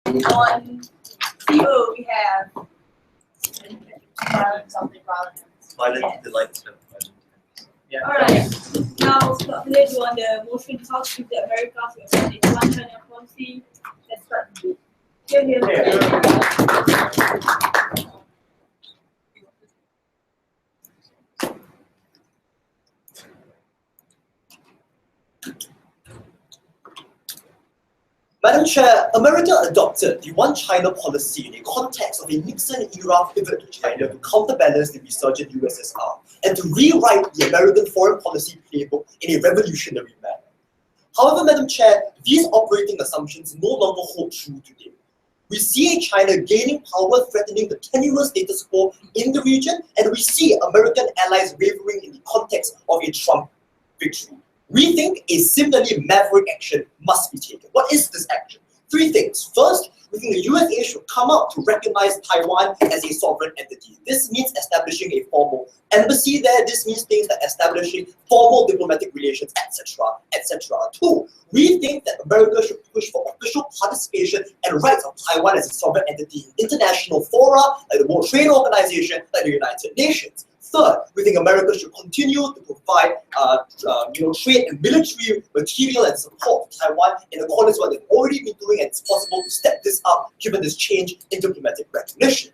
On CO, we have something violent. Violent delights. Yeah. Alright. Now let's do on the motion to help with the Americas to establish one China policy. Let's start with it. Madam Chair, America adopted the One China policy in the context of a Nixon-era pivot to China to counterbalance the resurgent USSR and to rewrite the American foreign policy playbook in a revolutionary manner. However, Madam Chair, these operating assumptions no longer hold true today. We see China gaining power, threatening the tenuous status quo in the region, and we see American allies wavering in the context of a Trump victory. We think a similarly maverick action must be taken. What is this action? Three things. First, we think the USA should come out to recognize Taiwan as a sovereign entity. This means establishing a formal embassy there. This means things like establishing formal diplomatic relations, etc., etc. Two, we think that America should push for official participation and rights of Taiwan as a sovereign entity in international fora, like the World Trade Organization, like the United Nations. Third, we think America should continue to provide trade and military material and support to Taiwan in accordance with what they've already been doing, and it's possible to step this up given this change in diplomatic recognition.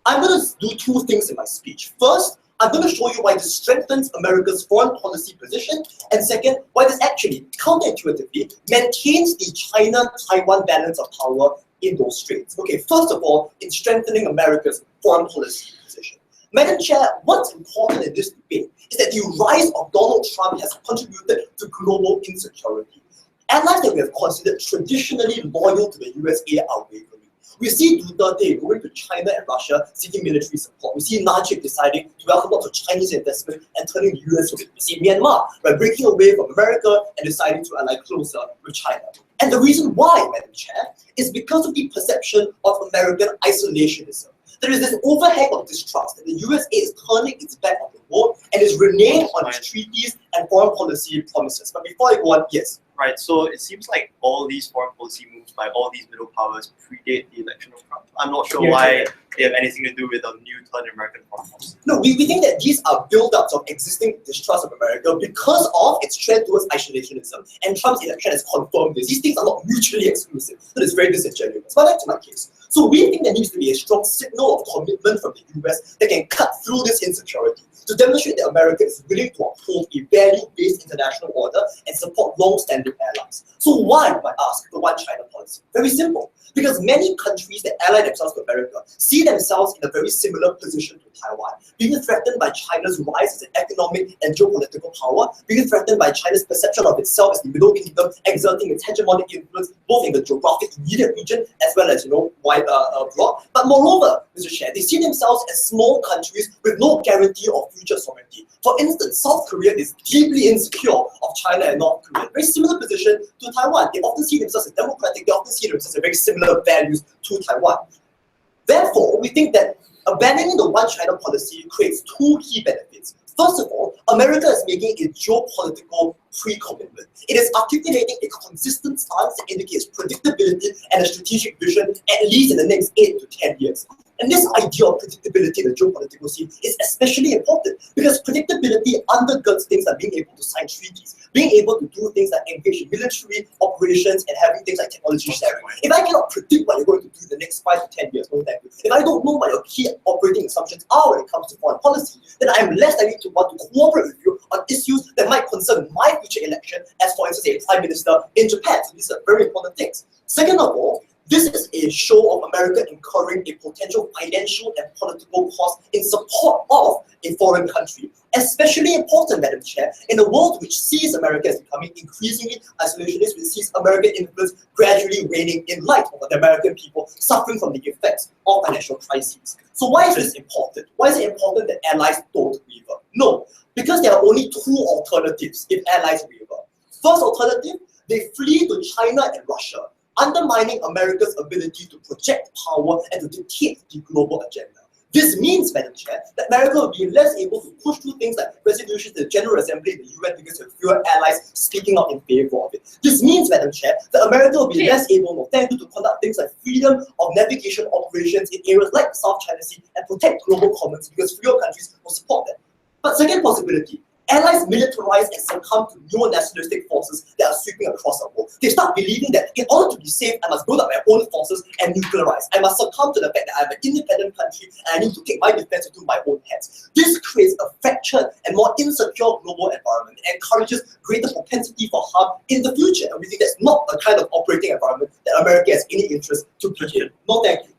I'm going to do two things in my speech. First, I'm going to show you why this strengthens America's foreign policy position, and second, why this actually, counterintuitively, maintains the China-Taiwan balance of power in those straits. Okay, first of all, in strengthening America's foreign policy position. Madam Chair, what's important in this debate is that the rise of Donald Trump has contributed to global insecurity. Allies that we have considered traditionally loyal to the USA are wavering. We see Duterte going to China and Russia seeking military support. We see Najib deciding to welcome lots of Chinese investment and turning the US away. We see Myanmar breaking away from America and deciding to ally closer with China. And the reason why, Madam Chair, is because of the perception of American isolationism. There is this overhang of distrust that the USA is turning its back on the world and is reneging on its treaties and foreign policy promises. But before I go on, yes. Right, so it seems like all these foreign policy moves by all these middle powers predate the election of Trump. I'm not sure why they have anything to do with a new turn in American foreign policy. No, we think that these are build-ups of existing distrust of America because of its trend towards isolationism. And Trump's election has confirmed this. These things are not mutually exclusive. So it's very disingenuous. But back to my case. So we think there needs to be a strong signal of commitment from the US that can cut through this insecurity to demonstrate that America is willing to uphold a value-based international order and support long-standing allies. So why, you might ask, the One China policy? Very simple. Because many countries that ally themselves to America see themselves in a very similar position to Taiwan, being threatened by China's rise as an economic and geopolitical power, being threatened by China's perception of itself as the Middle Kingdom, exerting its hegemonic influence both in the geographic immediate region as well as wide abroad. But moreover, Mr. Sher, they see themselves as small countries with no guarantee of future sovereignty. For instance, South Korea is deeply insecure of China and North Korea. Very similar position to Taiwan. They often see themselves as democratic, they often see themselves as very similar values to Taiwan. Therefore, we think that abandoning the One China policy creates two key benefits. First of all, America is making a geopolitical pre-commitment. It is articulating a consistent stance that indicates predictability and a strategic vision at least in the next 8 to 10 years. And this idea of predictability in the geopolitical scene is especially important because predictability undergirds things like being able to sign treaties, being able to do things like engage in military operations and having things like technology sharing. If I cannot predict what you're going to do in the next 5 to 10 years, if I don't know what your key operating assumptions are when it comes to foreign policy, then I'm less likely to want to cooperate with you on issues that might concern my future election, as for instance, a prime minister in Japan. So these are very important things. Second of all, this is a show of America incurring a potential financial and political cost in support of a foreign country. Especially important, Madam Chair, in a world which sees America as becoming increasingly isolationist, which sees American influence gradually waning in light of the American people suffering from the effects of financial crises. So why is this important? Why is it important that allies don't waver? No, because there are only two alternatives if allies waver. First alternative, they flee to China and Russia, undermining America's ability to project power and to dictate the global agenda. This means, Madam Chair, that America will be less able to push through things like resolutions to the General Assembly in the UN because of fewer allies speaking out in favor of it. This means, Madam Chair, that America will be less able, to conduct things like freedom of navigation operations in areas like the South China Sea and protect global commons because fewer countries will support them. But second possibility, allies militarize and succumb to neo-nationalistic forces that are sweeping across the world. They start believing that in order to be safe, I must build up my own forces and nuclearize. I must succumb to the fact that I'm an independent country and I need to take my defense into my own hands. This creates a fractured and more insecure global environment. It encourages greater propensity for harm in the future. And we think that's not the kind of operating environment that America has any interest to be in. No, thank you.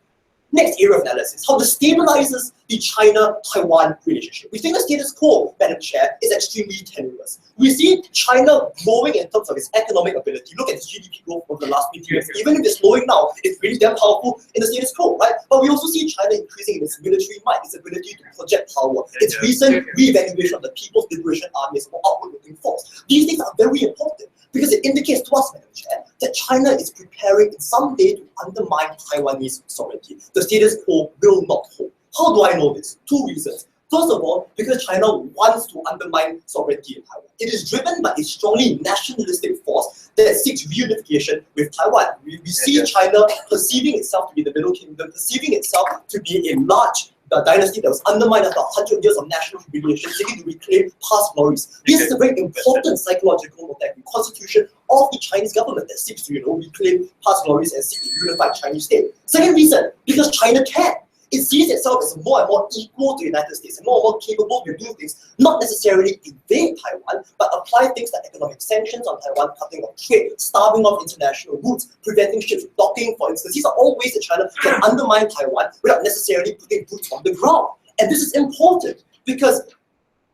Next area of analysis, how this stabilizes the China-Taiwan relationship. We think the status quo, Madam Chair, is extremely tenuous. We see China growing in terms of its economic ability. Look at its GDP growth over the last 50 years. Even if it's slowing now, it's really damn powerful in the status quo, right? But we also see China increasing in its military might, its ability to project power, its recent re-evaluation of the People's Liberation Army as an outward-looking force. These things are very important because it indicates to us, Madam Chair, that China is preparing in some way to undermine Taiwanese sovereignty. The status quo will not hold. How do I know this? Two reasons. First of all, because China wants to undermine sovereignty in Taiwan. It is driven by a strongly nationalistic force that seeks reunification with Taiwan. We see China perceiving itself to be the Middle Kingdom, perceiving itself to be a large dynasty that was undermined after 100 years of national humiliation, seeking to reclaim past glories. This is a very important psychological constitution of the Chinese government that seeks to, reclaim past glories and seek a unified Chinese state. Second reason, because China can. It sees itself as more and more equal to the United States and more and more capable to do things, not necessarily invade Taiwan, but apply things like economic sanctions on Taiwan, cutting off trade, starving off international routes, preventing ships from docking, for instance. These are all ways that China can undermine Taiwan without necessarily putting boots on the ground. And this is important because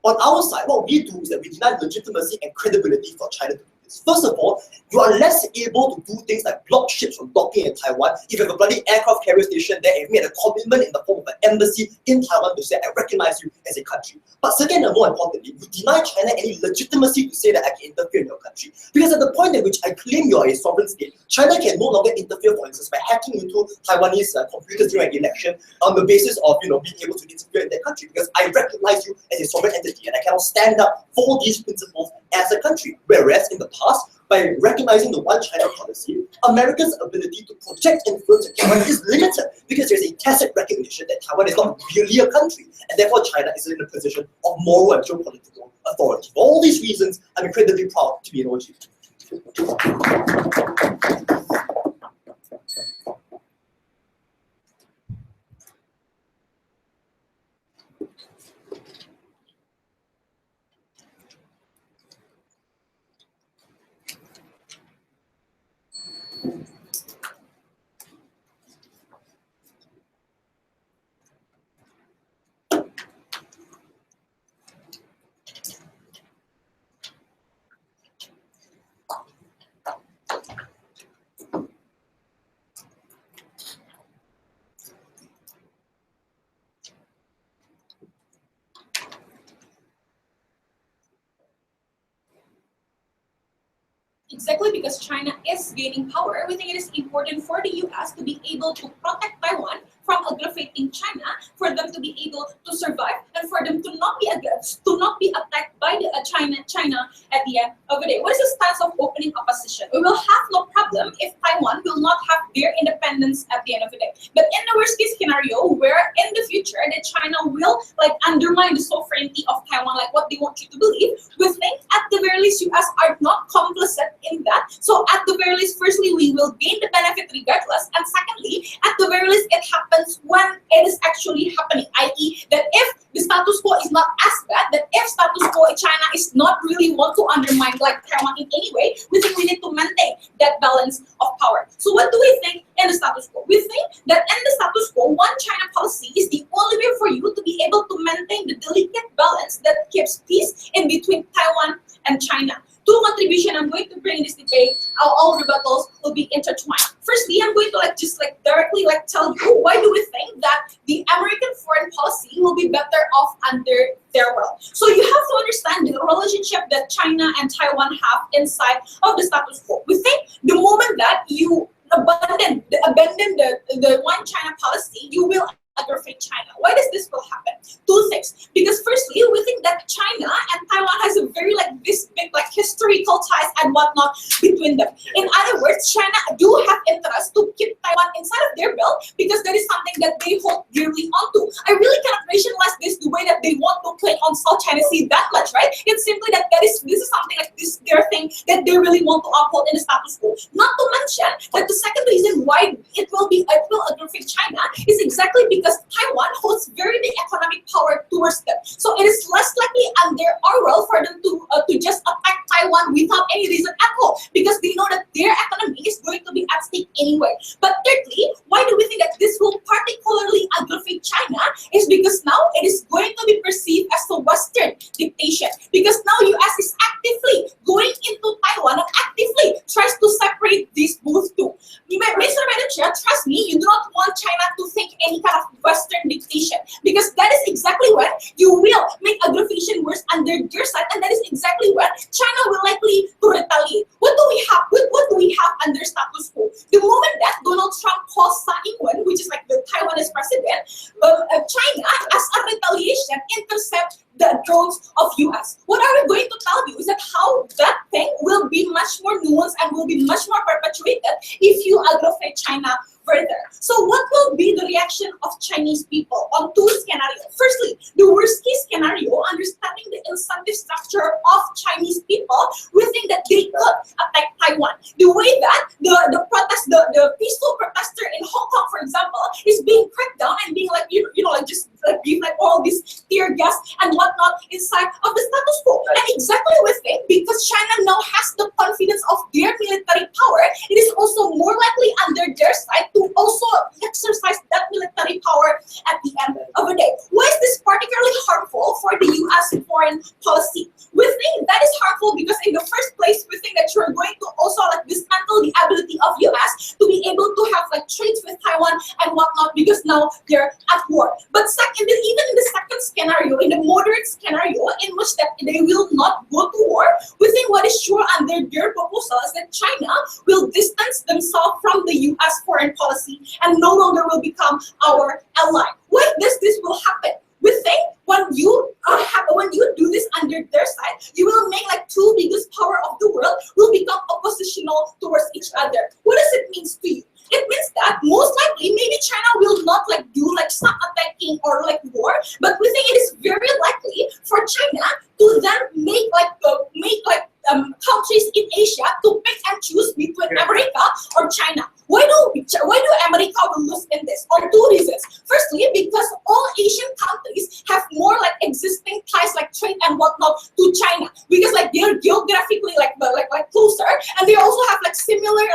on our side, what we do is that we deny legitimacy and credibility for China to do this. First of all, you are less able to do things like block ships from docking in Taiwan if you have a bloody aircraft carrier station there and made a commitment in the form of an embassy in Taiwan to say, I recognize you as a country. But second and more importantly, you deny China any legitimacy to say that I can interfere in your country. Because at the point at which I claim you are a sovereign state, China can no longer interfere, for instance, by hacking into Taiwanese computers during an election on the basis of being able to interfere in their country. Because I recognize you as a sovereign entity and I cannot stand up for these principles as a country. Whereas in the past, by recognizing the one China policy, America's ability to project influence in Taiwan is limited because there's a tacit recognition that Taiwan is not really a country, and therefore China is in a position of moral and geopolitical authority. For all these reasons, I'm incredibly proud to be an OG. Exactly because China is gaining power, we think it is important for the US to be able to protect Taiwan from aggravating China, for them to be able to survive, and for them to not be attacked by the China at the end of the day. What is the stance of opening opposition? We will have no problem if Taiwan will not have their independence at the end of the day. But in the worst case scenario, where in the future that China will undermine the sovereignty of Taiwan, like what they want you to believe, we think at the very least US are not complicit in that. So at the very least, firstly, we will gain the benefit regardless, and secondly, at the very least, it happens when it is actually happening, i.e. that if the status quo is not as bad, that if status quo in China is not really want to undermine Taiwan in any way, we think we need to maintain that balance of power. So what do we think in the status quo? We think that in the status quo, one China policy is the only way for you to be able to maintain the delicate balance that keeps peace in between Taiwan and China. Two contributions I'm going to bring in this debate, all rebuttals will be intertwined. Firstly, I'm going to directly tell you why do we think that the American foreign policy will be better off under their will. So you have to understand the relationship that China and Taiwan have inside of the status quo. We think the moment that you abandon the one China policy, you will aggravate China. Why does this will happen? Two things. Because firstly, we think that China and Taiwan has a very this big historical ties and whatnot between them. In other words, China do have interest to keep Taiwan inside of their belt because that is something that they hold dearly onto. I really cannot rationalize this the way that they want to play on South China Sea that much, right? It's simply that this is something this their thing that they really want to uphold in the status quo. Not to mention that the second reason why it will aggravate China is exactly because Taiwan holds very big economic power towards them. So it is less likely under our will for them to just attack Taiwan without any reason at all, because they know that their economy is going to be at stake anyway. But thirdly, why do we think that this will particularly aggravate China is because now it is going to be perceived as a Western dictation, because now US is actively going into Taiwan and actively tries to separate these both two. Mr. Manager, trust me, you do not want China to think any kind of Western dictation, because that is exactly when you will make aggravation worse under their side, and that is exactly when China will likely to retaliate. What do we have under status quo? The moment that Donald Trump calls Tsai Ing-wen, which is like the Taiwanese president, China as a retaliation intercept the drones of US. What are we going to tell you is that how that thing will be much more nuanced and will be much more perpetuated if you aggravate China further. So what will be the reaction of Chinese people on two scenarios? Firstly, the worst case scenario, understanding the incentive structure of Chinese people, we think that they could attack Taiwan. The way that the peaceful protester in Hong Kong, for example, is being cracked down and being give all this tear gas and whatnot inside of the status quo. And exactly we think because China now has the confidence of their military power, it is also more likely under their side to also exercise that military power at the end of the day. Why is this particularly harmful for the US foreign policy? We think that is harmful because in the first place, we think that you're going to also dismantle the ability of US to be able to have trades with Taiwan and whatnot, because now they're at war. But second, even in the second scenario, in the moderate scenario in which that they will not go to war, we think what is sure under their proposal is that China will distance themselves from the US foreign policy and no longer will become our ally. Why this will happen? We think when you do this under their side, you will make two biggest power of the world will become oppositional towards each other. What does it mean to you? It means that most likely maybe China will not do some attacking or war, but we think it is very likely for China to then make countries in Asia to pick and choose between America or China. Why do America will lose in this? On two reasons. Firstly, because all Asian countries have more existing ties trade and whatnot to China, because they're geographically closer, and they also have similar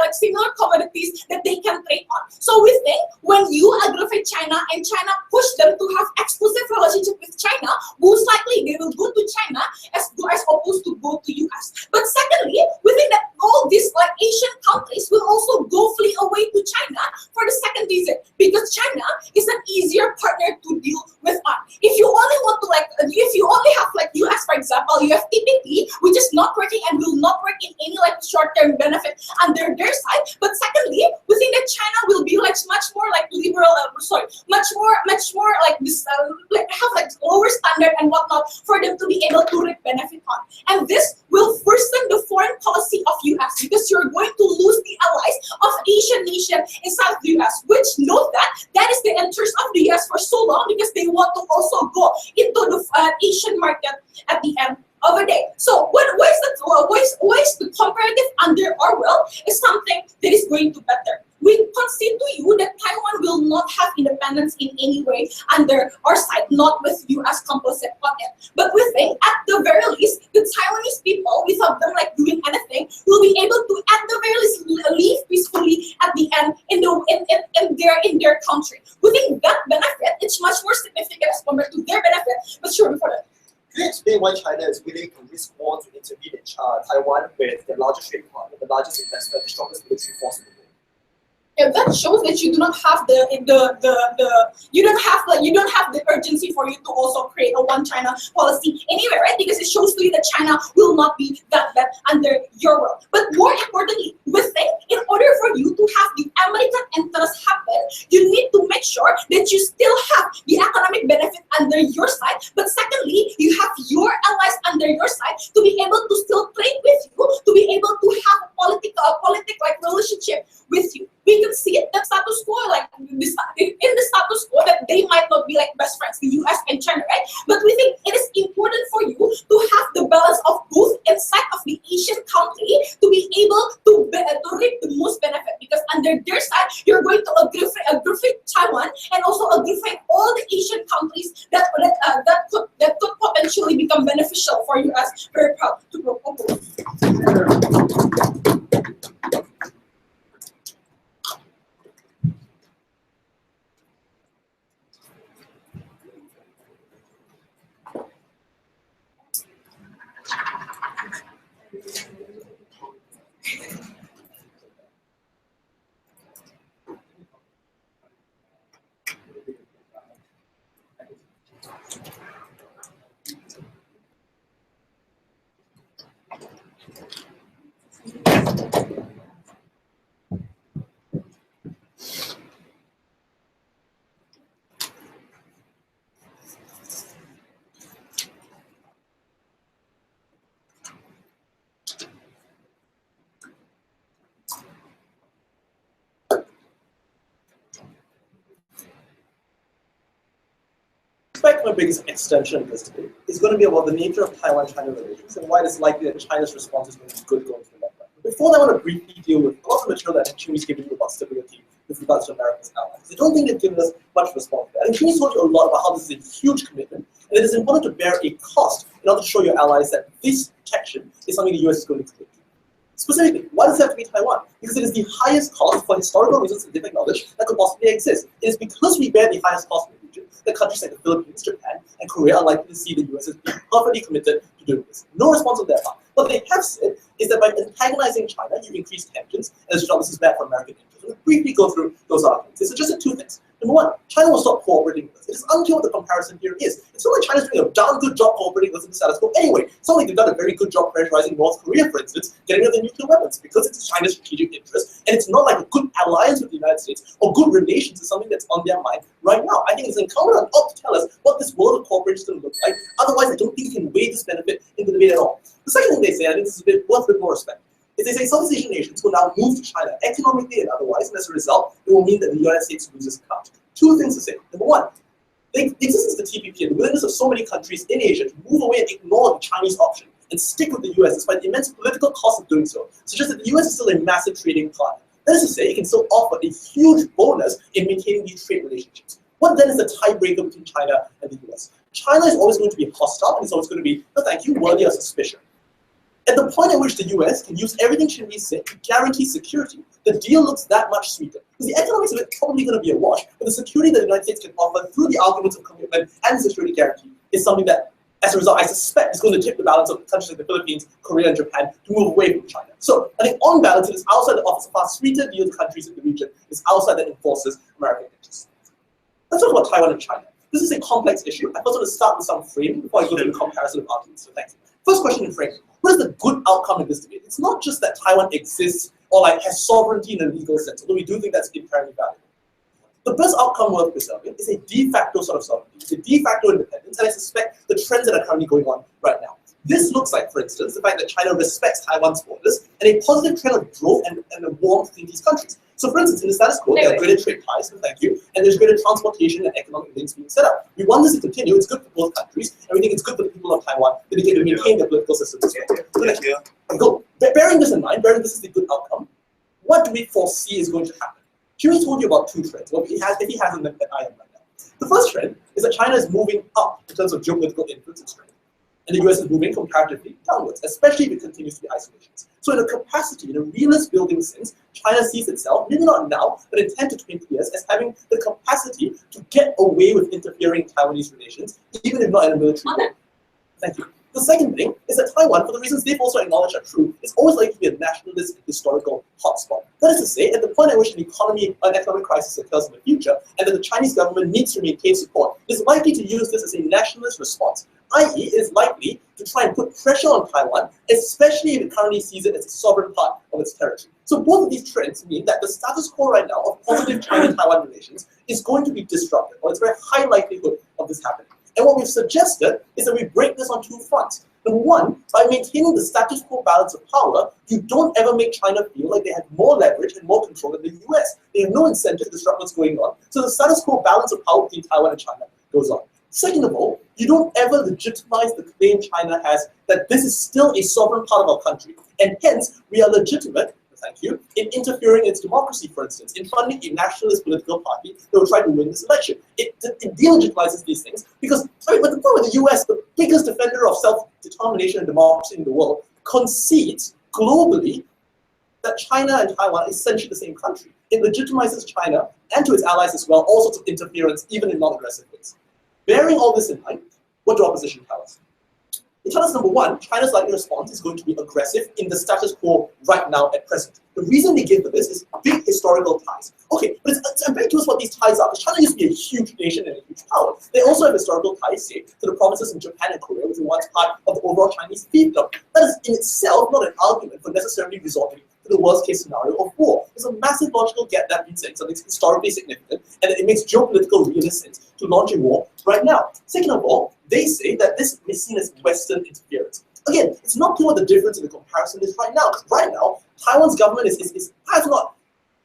commodities that they can trade on. So we think when you aggravate China and China push them to have exclusive relationship with China, most likely they will go to China as opposed to go to US. But secondly, we think that all these Asian countries will also go flee away to China for the second reason, because China is an easier partner to deal with on. If you only want to if you only have US, for example, you have TPP, which is not working and will not work in any short-term benefit under their side. But secondly, we think that China will be much more liberal, much more this have lower standard and whatnot for them to be able to reap benefit on. And this will worsen the foreign policy of US, because you're going to lose the allies of Asian nation inside of the US, which note that is the interest of the US for so long, because they want to also go into the Asian market at the end of the day. So why is the comparative under our will is something that is going to better. We concede to you that Taiwan will not have independence in any way under our side, not with US complicit on it. But we think at the very least, the Taiwanese people, without them doing anything, will be able to at the very least live peacefully at the end in their country. We think that benefit is much more significant as compared to their benefit. But sure, before that. Can you explain why China is willing to risk war to intervene in Taiwan with the largest trade partner, the largest investor, the strongest military force in the world? Yeah, that shows that you do not have you don't have the urgency for you to also create a one China policy anyway, right? Because it shows to you that China will not be that bad under your rule. But more importantly, we think in order for you to have the American interest happen, you need to make sure that you still have the economic benefit under your side, but secondly, you have your allies under your side to be able to still trade with you, to be able to have a politic-like relationship with you. We can see it, that status quo, like in the status quo, that they might not be like best friends, the US and China, right? But we think it is important for you to have the balance of both inside of the Asian country to be able to reap the most benefit, because under their side, you're going to aggravate Taiwan and also aggravate all the Asian countries that could potentially become beneficial for US. Very proud to propose. My biggest extension of this debate is going to be about the nature of Taiwan-China relations and why it is likely that China's response is going to be good going forward. Before that, I want to briefly deal with a lot of material that Chi's given you about stability with regards to America's allies. I don't think they've given us much response to that. And Chi's told you a lot about how this is a huge commitment, and it is important to bear a cost in order to show your allies that this protection is something the US is going to commit to. Specifically, why does it have to be Taiwan? Because it is the highest cost for historical reasons and different knowledge that could possibly exist. It is because we bear the highest cost in the region that countries like the Philippines, Japan, and Korea are likely to see the US as being perfectly committed to doing this. No response on their part. What they have said is that by antagonizing China, you increase tensions, and as a result, this is bad for American interests. We'll briefly go through those arguments. They suggested two things. Number one, China will stop cooperating with us. It is unclear what the comparison here is. It's not like China's doing a darn good job cooperating with us in the status quo anyway. It's not like they've done a very good job pressurizing North Korea, for instance, getting rid of their nuclear weapons, because it's China's strategic interest, and it's not like a good alliance with the United States or good relations is something that's on their mind right now. I think it's incumbent on us to tell us what this world of cooperation is going to look like. Otherwise, I don't think you can weigh this benefit in the debate at all. The second thing they say, and I think this is worth a bit more respect, is they say Southeast Asian nations will now move to China economically and otherwise, and as a result, it will mean that the United States loses cut. Two things to say. Number one, the existence of the TPP and the willingness of so many countries in Asia to move away and ignore the Chinese option and stick with the US despite the immense political cost of doing so suggests that the US is still a massive trading partner. That is to say, it can still offer a huge bonus in maintaining these trade relationships. What then is the tiebreaker between China and the US? China is always going to be hostile, and it's always going to be, no thank you, worthy of suspicion. At the point at which the US can use everything Chinese said to guarantee security, the deal looks that much sweeter. Because the economics of it is probably going to be a wash, but the security that the United States can offer through the arguments of commitment and security guarantee is something that, as a result, I suspect is going to tip the balance of countries like the Philippines, Korea, and Japan to move away from China. So I think on balance, it is outside that offers a far sweeter deal to countries in the region. It's outside that enforces American interests. Let's talk about Taiwan and China. This is a complex issue. I first want to start with some framing before I go to the comparison of arguments. So thanks. First question in framing. What is the good outcome of this debate? It's not just that Taiwan exists or like has sovereignty in a legal sense, although we do think that's inherently valuable. The best outcome worth preserving is a de facto sort of sovereignty. It's a de facto independence, and I suspect the trends that are currently going on right now. This looks like, for instance, the fact that China respects Taiwan's borders and a positive trend of growth and a warmth between these countries. So, for instance, in the status quo, there are greater trade ties, so thank you, and there's greater transportation and economic links being set up. We want this to continue. It's good for both countries, and we think it's good for the people of Taiwan that they get to maintain their political system as well. Bearing this in mind, bearing this is a good outcome, what do we foresee is going to happen? Chua told you about two trends. Well, if he hasn't, then I am right now. The first trend is that China is moving up in terms of geopolitical influence and strength, and the US is moving comparatively downwards, especially if it continues to be isolationist. So in a capacity, in a realist building sense, China sees itself, maybe not now, but in 10 to 20 years, as having the capacity to get away with interfering in Taiwanese relations, even if not in a military way. Thank you. The second thing is that Taiwan, for the reasons they've also acknowledged are true, is always likely to be a nationalist historical hotspot. That is to say, at the point at which an economic crisis occurs in the future, and that the Chinese government needs to maintain support, it is likely to use this as a nationalist response, i.e. it is likely to try and put pressure on Taiwan, especially if it currently sees it as a sovereign part of its territory. So both of these trends mean that the status quo right now of positive China-Taiwan relations is going to be disrupted, or it's a very high likelihood of this happening. And what we've suggested is that we break this on two fronts. Number one, by maintaining the status quo balance of power, you don't ever make China feel like they have more leverage and more control than the US. They have no incentive to disrupt what's going on. So the status quo balance of power between Taiwan and China goes on. Second of all, you don't ever legitimize the claim China has that this is still a sovereign part of our country. And hence, we are legitimate, thank you, in interfering in its democracy, for instance, in funding a nationalist political party that will try to win this election. It delegitimizes these things because, but the point with the US, the biggest defender of self-determination and democracy in the world, concedes globally that China and Taiwan are essentially the same country. It legitimizes China and to its allies as well, all sorts of interference, even in non-aggressive ways. Bearing all this in mind, what do opposition tell us? It tells us, number one, China's likely response is going to be aggressive in the status quo right now at present. The reason they give for this is big historical ties. Okay, but I'm very curious what these ties are, because China used to be a huge nation and a huge power. They also have historical ties, say, to the provinces in Japan and Korea, which were once part of the overall Chinese fiefdom. That is in itself not an argument for necessarily resorting to the worst case scenario of war. There's a massive logical gap that means saying something's historically significant, and it makes geopolitical realist sense to launch a war right now. Second of all, they say that this is seen as Western interference. Again, it's not clear what the difference in the comparison is right now. Right now, Taiwan's government is not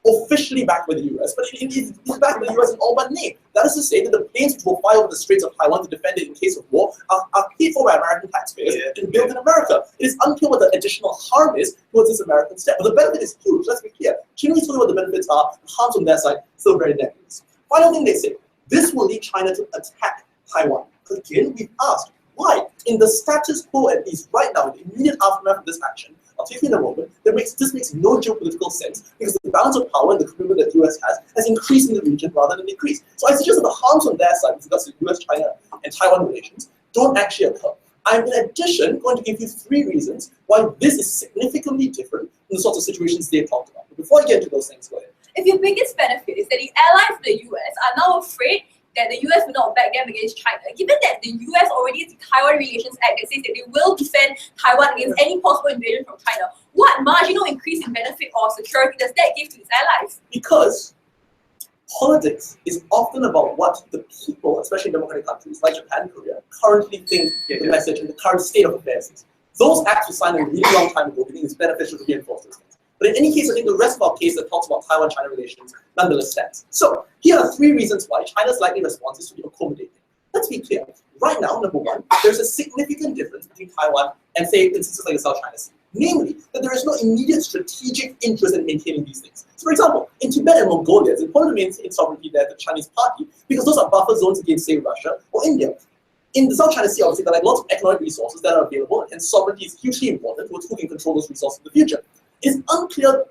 officially backed by the US, but it is backed by the US in all but name. That is to say that the planes which will fly over the Straits of Taiwan to defend it in case of war are paid for by American taxpayers and built in America. It is unclear what the additional harm is towards this American step. But the benefit is huge, let's be clear. Chinese told you what the benefits are, the harms on their side, still very nebulous. Final thing they say, this will lead China to attack Taiwan. Again, we've asked, why? In the status quo, at least right now, in the immediate aftermath of this action, I'll take you in a moment, this makes no geopolitical sense because the balance of power and the commitment that the US has increased in the region rather than decreased. So I suggest that the harms on their side with regards to US, China, and Taiwan relations don't actually occur. I'm in addition going to give you 3 reasons why this is significantly different from the sorts of situations they've talked about. But before I get into those things, go ahead. If your biggest benefit is that the allies of the US are now afraid that the US will not back them against China, given that the US already has the Taiwan Relations Act that says that they will defend Taiwan against any possible invasion from China, what marginal increase in benefit or security does that give to its allies? Because politics is often about what the people, especially in democratic countries like Japan and Korea, currently think the message and the current state of affairs is. Those acts were signed a really long time ago. We think it's beneficial to reinforce those things. But in any case, I think the rest of our case that talks about Taiwan-China relations nonetheless stands. So here are 3 reasons why China's likely response is to be accommodating. Let's be clear. Right now, number one, there's a significant difference between Taiwan and, say, instances like the South China Sea. Namely, that there is no immediate strategic interest in maintaining these things. So, for example, in Tibet and Mongolia, it's important to maintain sovereignty there, the Chinese party, because those are buffer zones against, say, Russia or India. In the South China Sea, obviously, there are lots of economic resources that are available, and sovereignty is hugely important towards who can control those resources in the future. It's unclear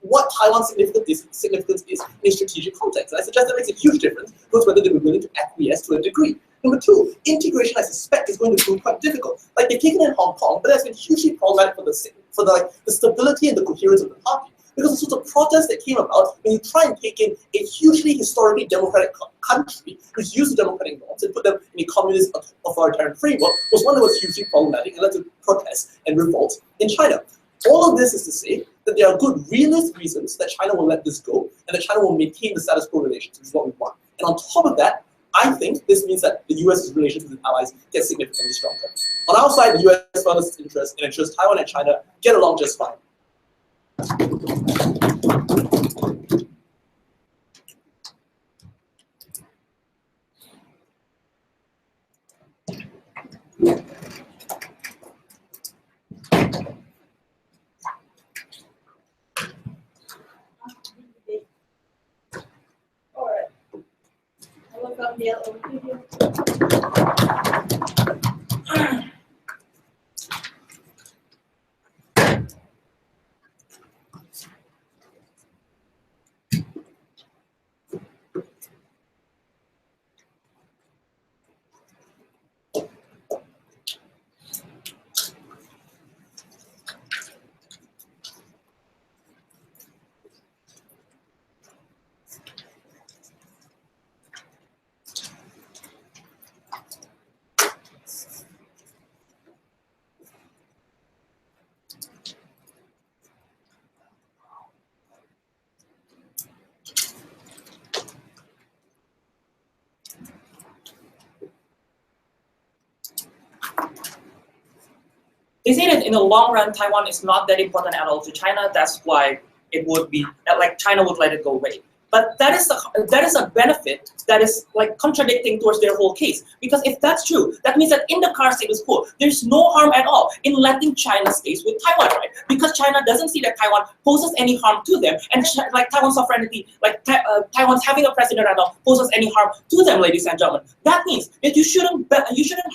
what Taiwan's significance is in a strategic context. And I suggest that makes a huge difference towards whether they were willing to acquiesce to a degree. Number 2, integration, I suspect, is going to prove quite difficult. Like, they've taken in Hong Kong, but that's been hugely problematic for the stability and the coherence of the party. Because the sorts of protests that came about when you try and take in a hugely historically democratic country, which used the democratic norms and put them in a communist authoritarian framework, was one that was hugely problematic and led to protests and revolts in China. All of this is to say that there are good realist reasons that China will let this go and that China will maintain the status quo relations, which is what we want. And on top of that, I think this means that the US's relations with its allies get significantly stronger. On our side, the US furthers its interest and ensures Taiwan and China get along just fine. Alright. I will come there over to you. they say that in the long run, Taiwan is not that important at all to China. That's why it would be like China would let it go away. But that is a benefit that is like contradicting towards their whole case. Because if that's true, that means that in the car status quo, there's no harm at all in letting China stays with Taiwan, right? Because China doesn't see that Taiwan poses any harm to them, and like Taiwan's sovereignty, like Taiwan's having a president right now poses any harm to them, ladies and gentlemen. That means that you shouldn't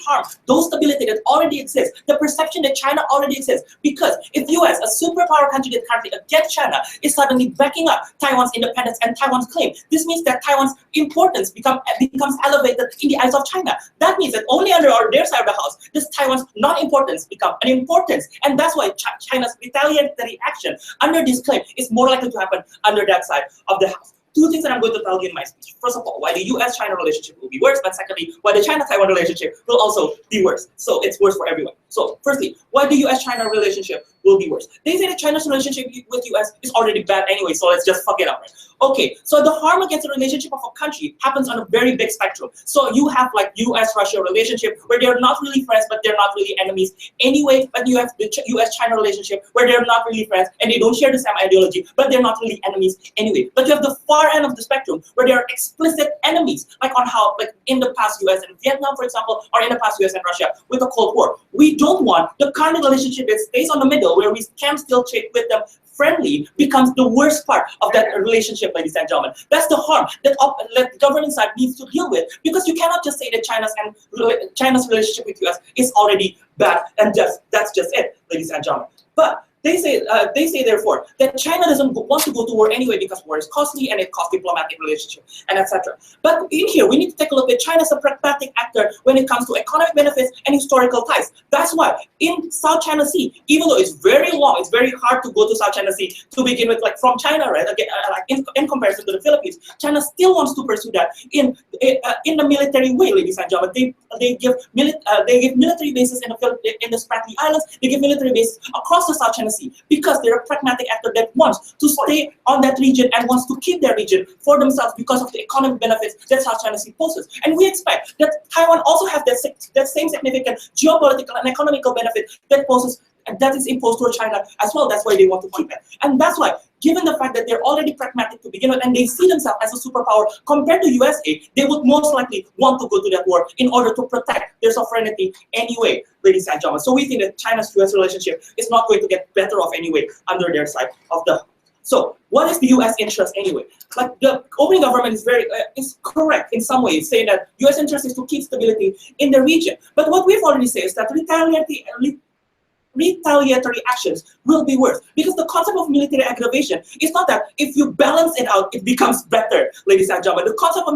harm those stability that already exists, the perception that China already exists. Because if US, a superpower country that currently against China, is suddenly backing up Taiwan's independence and Taiwan's claim, this means that Taiwan's importance becomes elevated in the eyes of China. That means that only under their side of the house does Taiwan's non-importance become an importance, and that's why China's retaliatory action under this claim is more likely to happen under that side of the house. Two things that I'm going to tell you in my speech. First of all, why the US-China relationship will be worse, but secondly, why the China-Taiwan relationship will also be worse. So it's worse for everyone. So firstly, why the US-China relationship will be worse. They say that China's relationship with US is already bad anyway, so let's just fuck it up, right? Okay, so the harm against the relationship of a country happens on a very big spectrum. So you have like US-Russia relationship where they're not really friends, but they're not really enemies anyway. But you have the US-China relationship where they're not really friends and they don't share the same ideology, but they're not really enemies anyway. But you have the far end of the spectrum where they are explicit enemies, like on how, like in the past US and Vietnam, for example, or in the past US and Russia with the Cold War. We don't want the kind of relationship that stays on the middle where we can still trade with them friendly becomes the worst part of that relationship, ladies and gentlemen. That's the harm that the government side needs to deal with, because you cannot just say that China's relationship with US is already bad and that's just it, ladies and gentlemen. But they say therefore that China doesn't want to go to war anyway because war is costly and it costs diplomatic relationships and etc. But in here we need to take a look at China as a pragmatic actor when it comes to economic benefits and historical ties. That's why in South China Sea, even though it's very long, it's very hard to go to South China Sea to begin with, like from China, right? Again, like in comparison to the Philippines, China still wants to pursue that in the military way, ladies and gentlemen. They give military bases in the Spratly Islands. They give military bases across the South China Sea because they're a pragmatic actor that wants to stay on that region and wants to keep their region for themselves because of the economic benefits that South China Sea poses. And we expect that Taiwan also has that same significant geopolitical and economical benefit that is imposed toward China as well. That's why they want to keep it. And that's why, given the fact that they're already pragmatic to begin with and they see themselves as a superpower compared to USA, they would most likely want to go to that war in order to protect their sovereignty anyway, ladies and gentlemen. So we think that China's-US relationship is not going to get better off anyway under their side of the. So what is the US interest anyway? Like the opening government is correct in some ways, saying that US interest is to keep stability in the region. But what we've already said is that retaliatory actions will be worse, because the concept of military aggravation is not that if you balance it out it becomes better, ladies and gentlemen. The concept of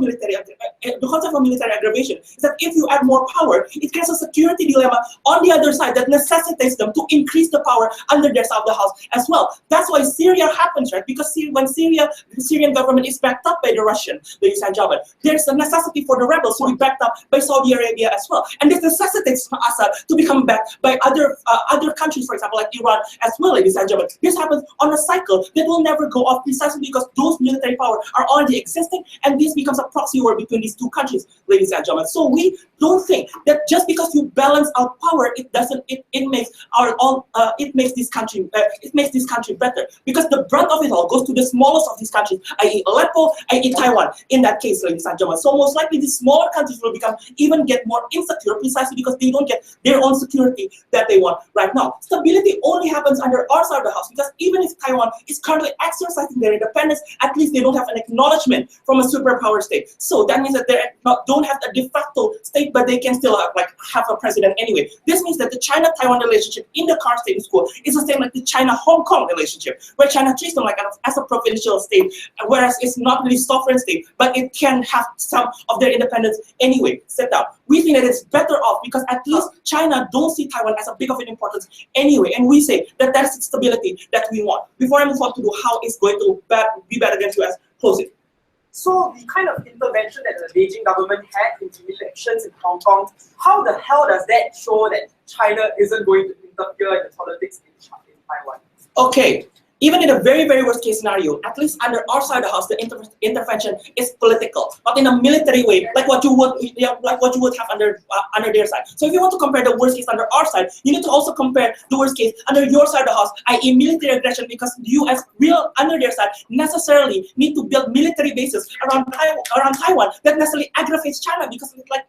military aggravation is that if you add more power, it creates a security dilemma on the other side that necessitates them to increase the power under their side of the house as well. That's why Syria happens, right? Because when the Syrian government is backed up by the Russian, ladies and gentlemen, there's a necessity for the rebels to be backed up by Saudi Arabia as well, and this necessitates Assad to become backed by other countries, for example, like Iran as well, ladies and gentlemen. This happens on a cycle that will never go off, precisely because those military power are already existing, and this becomes a proxy war between these two countries, ladies and gentlemen. So we don't think that just because you balance out power, it makes this country better, because the brunt of it all goes to the smallest of these countries, i.e. Aleppo, i.e. Taiwan, in that case, ladies and gentlemen. So most likely these smaller countries will get more insecure, precisely because they don't get their own security that they want right now. Stability only happens under our side of the house, because even if Taiwan is currently exercising their independence, at least they don't have an acknowledgement from a superpower state. So that means that they don't have a de facto state, but they can still have a president anyway. This means that the China-Taiwan relationship in the current status quo is the same like the China-Hong Kong relationship, where China treats them like as a provincial state, whereas it's not really sovereign state, but it can have some of their independence anyway set out. We think that it's better off because at least China don't see Taiwan as a big of an importance anyway, and we say that that's the stability that we want. Before I move on to how it's going to be bad against US, close it. So the kind of intervention that the Beijing government had into elections in Hong Kong, how the hell does that show that China isn't going to interfere in the politics in Taiwan? Okay, Even in a very, very worst case scenario, at least under our side of the house, the intervention is political, not in a military way, like what you would have under their side. So if you want to compare the worst case under our side, you need to also compare the worst case under your side of the house, i.e. military aggression, because the US will, under their side, necessarily need to build military bases around Taiwan that necessarily aggravates China, because like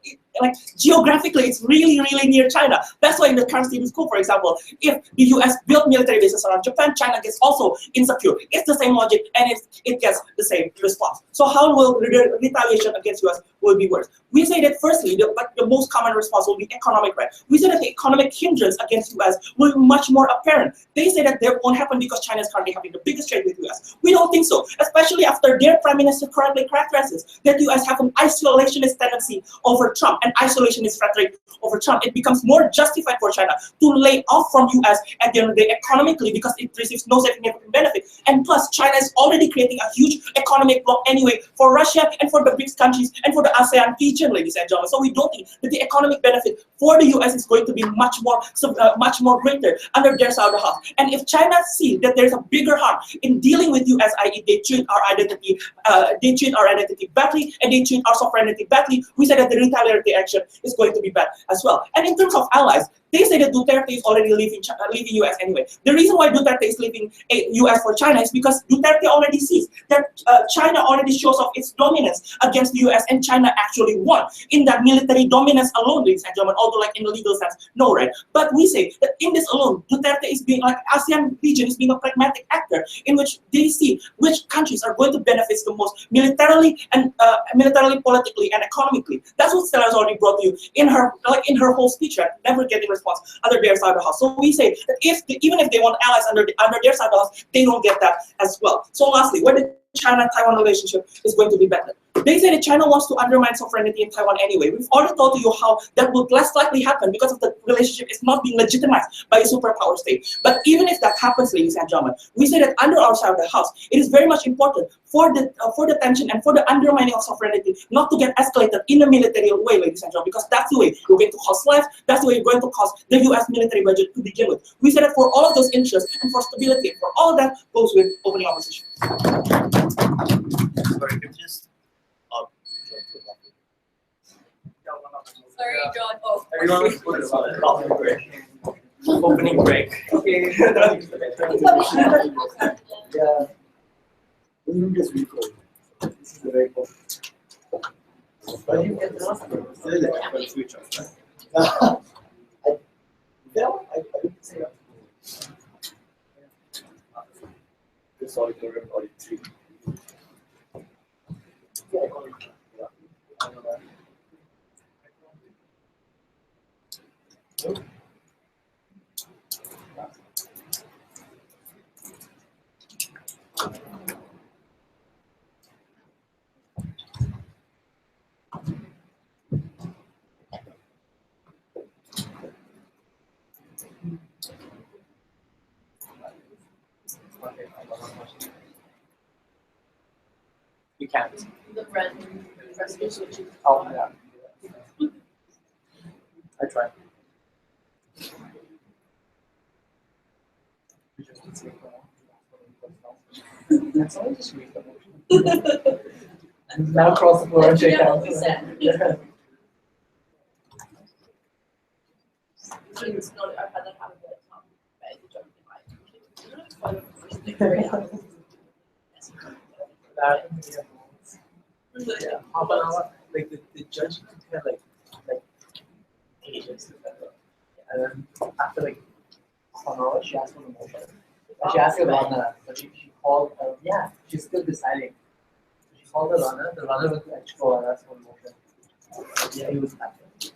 geographically it's really, really near China. That's why in the current status quo, for example, if the US built military bases around Japan, China gets also insecure. It's the same logic, and it gets the same response. So how will retaliation against US will be worse? We say that firstly, the most common response will be economic, right? We say that the economic hindrance against US will be much more apparent. They say that that won't happen because China is currently having the biggest trade with US. We don't think so, especially after their prime minister currently characterizes that US have an isolationist tendency over Trump, and isolationist rhetoric over Trump. It becomes more justified for China to lay off from US at the end of the day economically, because it receives no significant benefit. And plus, China is already creating a huge economic bloc anyway for Russia and for the BRICS countries and for the ASEAN region, ladies and gentlemen. So we don't think that the economic benefit for the US is going to be much more greater under their side of the house. And if China sees that there's a bigger harm in dealing with US, i.e. they treat our identity badly, and they treat our sovereignty badly, we say that the retaliatory action is going to be bad as well. And in terms of allies, they say that Duterte is already leaving US anyway. The reason why Duterte is leaving US for China is because Duterte already sees that China already shows off its dominance against the US, and China actually won in that military dominance alone, ladies and gentlemen, although like in the legal sense, no, right? But we say that in this alone, Duterte is being, like ASEAN region is being a pragmatic actor in which they see which countries are going to benefit the most militarily, and politically, and economically. That's what Stella has already brought to you in her whole speech, right? Never getting response under their side of the house. So we say that even if they want allies under their side of the house, they don't get that as well. So lastly, when the China-Taiwan relationship is going to be better. They say that China wants to undermine sovereignty in Taiwan anyway. We've already told you how that would less likely happen because of the relationship is not being legitimized by a superpower state. But even if that happens, ladies and gentlemen, we say that under our side of the house, it is very much important for the tension and for the undermining of sovereignty not to get escalated in a military way, ladies and gentlemen, because that's the way you're going to cost lives, that's the way you're going to cost the US military budget to begin with. We say that for all of those interests and for stability, for all of that goes with opening opposition. Sorry, could you just Sorry, John. Oh, everyone put it on coffee break. Opening break. Okay. Yeah. This is really cool. This is very cool. But you get the switch off. I didn't say that. This auditorium audit 3. Yeah, I know that. You can't. the random switches. Oh, yeah. I tried. That's all just read the motion. Now cross the floor and shake hands. Yeah. It's not, I'd rather have it at the job Yeah, half an hour. Like the judge had like ages, and then after like half an hour, she asked for the motion. And she asked the runner, but she called. Yeah, she's still deciding. She called the runner. The runner went to extra and asked for the motion. Yeah, he was happy.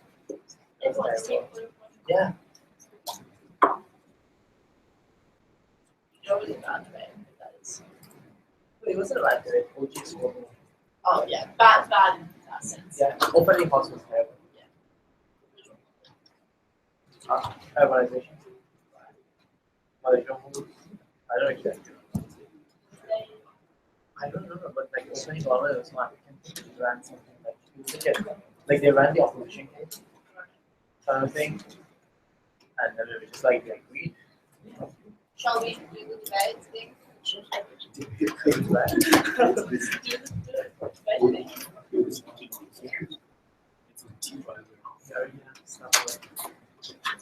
That's terrible. Yeah. You're really bad, right? That is. Wait, wasn't it like the OG school? Oh yeah, bad in that sense. Yeah, opening house was terrible. Urbanization. Malaysia moves. I don't exactly. I don't know, but like opening order was not. I think they ran something like you look at like they ran the opposition case, kind of thing, and then it was just like agreed. Shall we do the guys thing?